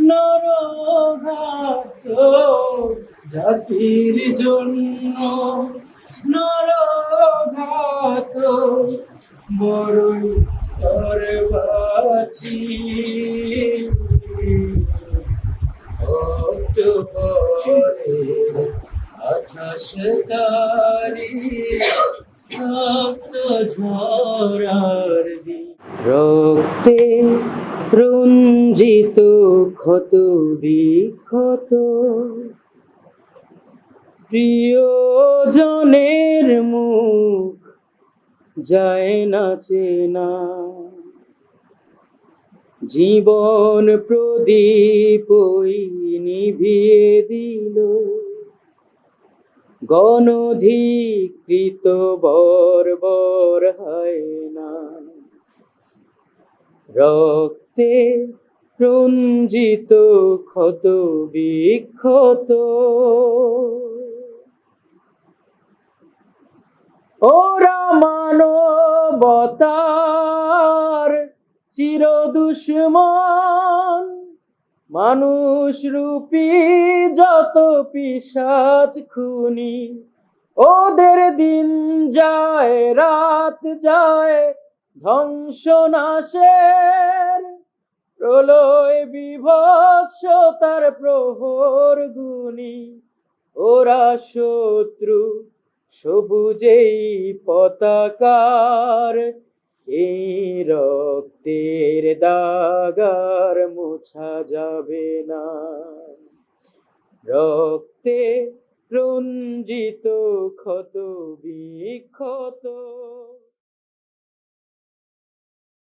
নরঘাত, জাতির জন্য নরঘাত বড়ই করে বাঁচি। অক্টোবরে 28 তারিখ রক্ত ঝরার দিন। রক্তে রঞ্জিত ক্ষত বিক্ষত প্রিয়জনের মুখ যায় না চেনা। জীবন প্রদীপ ওই নিভিয়ে দিল গণধিকৃত বর্বর হয় না। রক্তে রঞ্জিত ক্ষত বিক্ষত ওরা মানবতার চির দুশ্মন। মানুষ রূপী যত পিশাচ খুনি, ওদের দিন যায় রাত যায় ধ্বংস নাশের। প্রলয় বিভৎসতার প্রহর গুনি, ওরা শত্রু সবুজেই পতাকার। এই রক্তের দাগার মোছা যাবে না। রক্তে রঞ্জিত ক্ষত বিক্ষত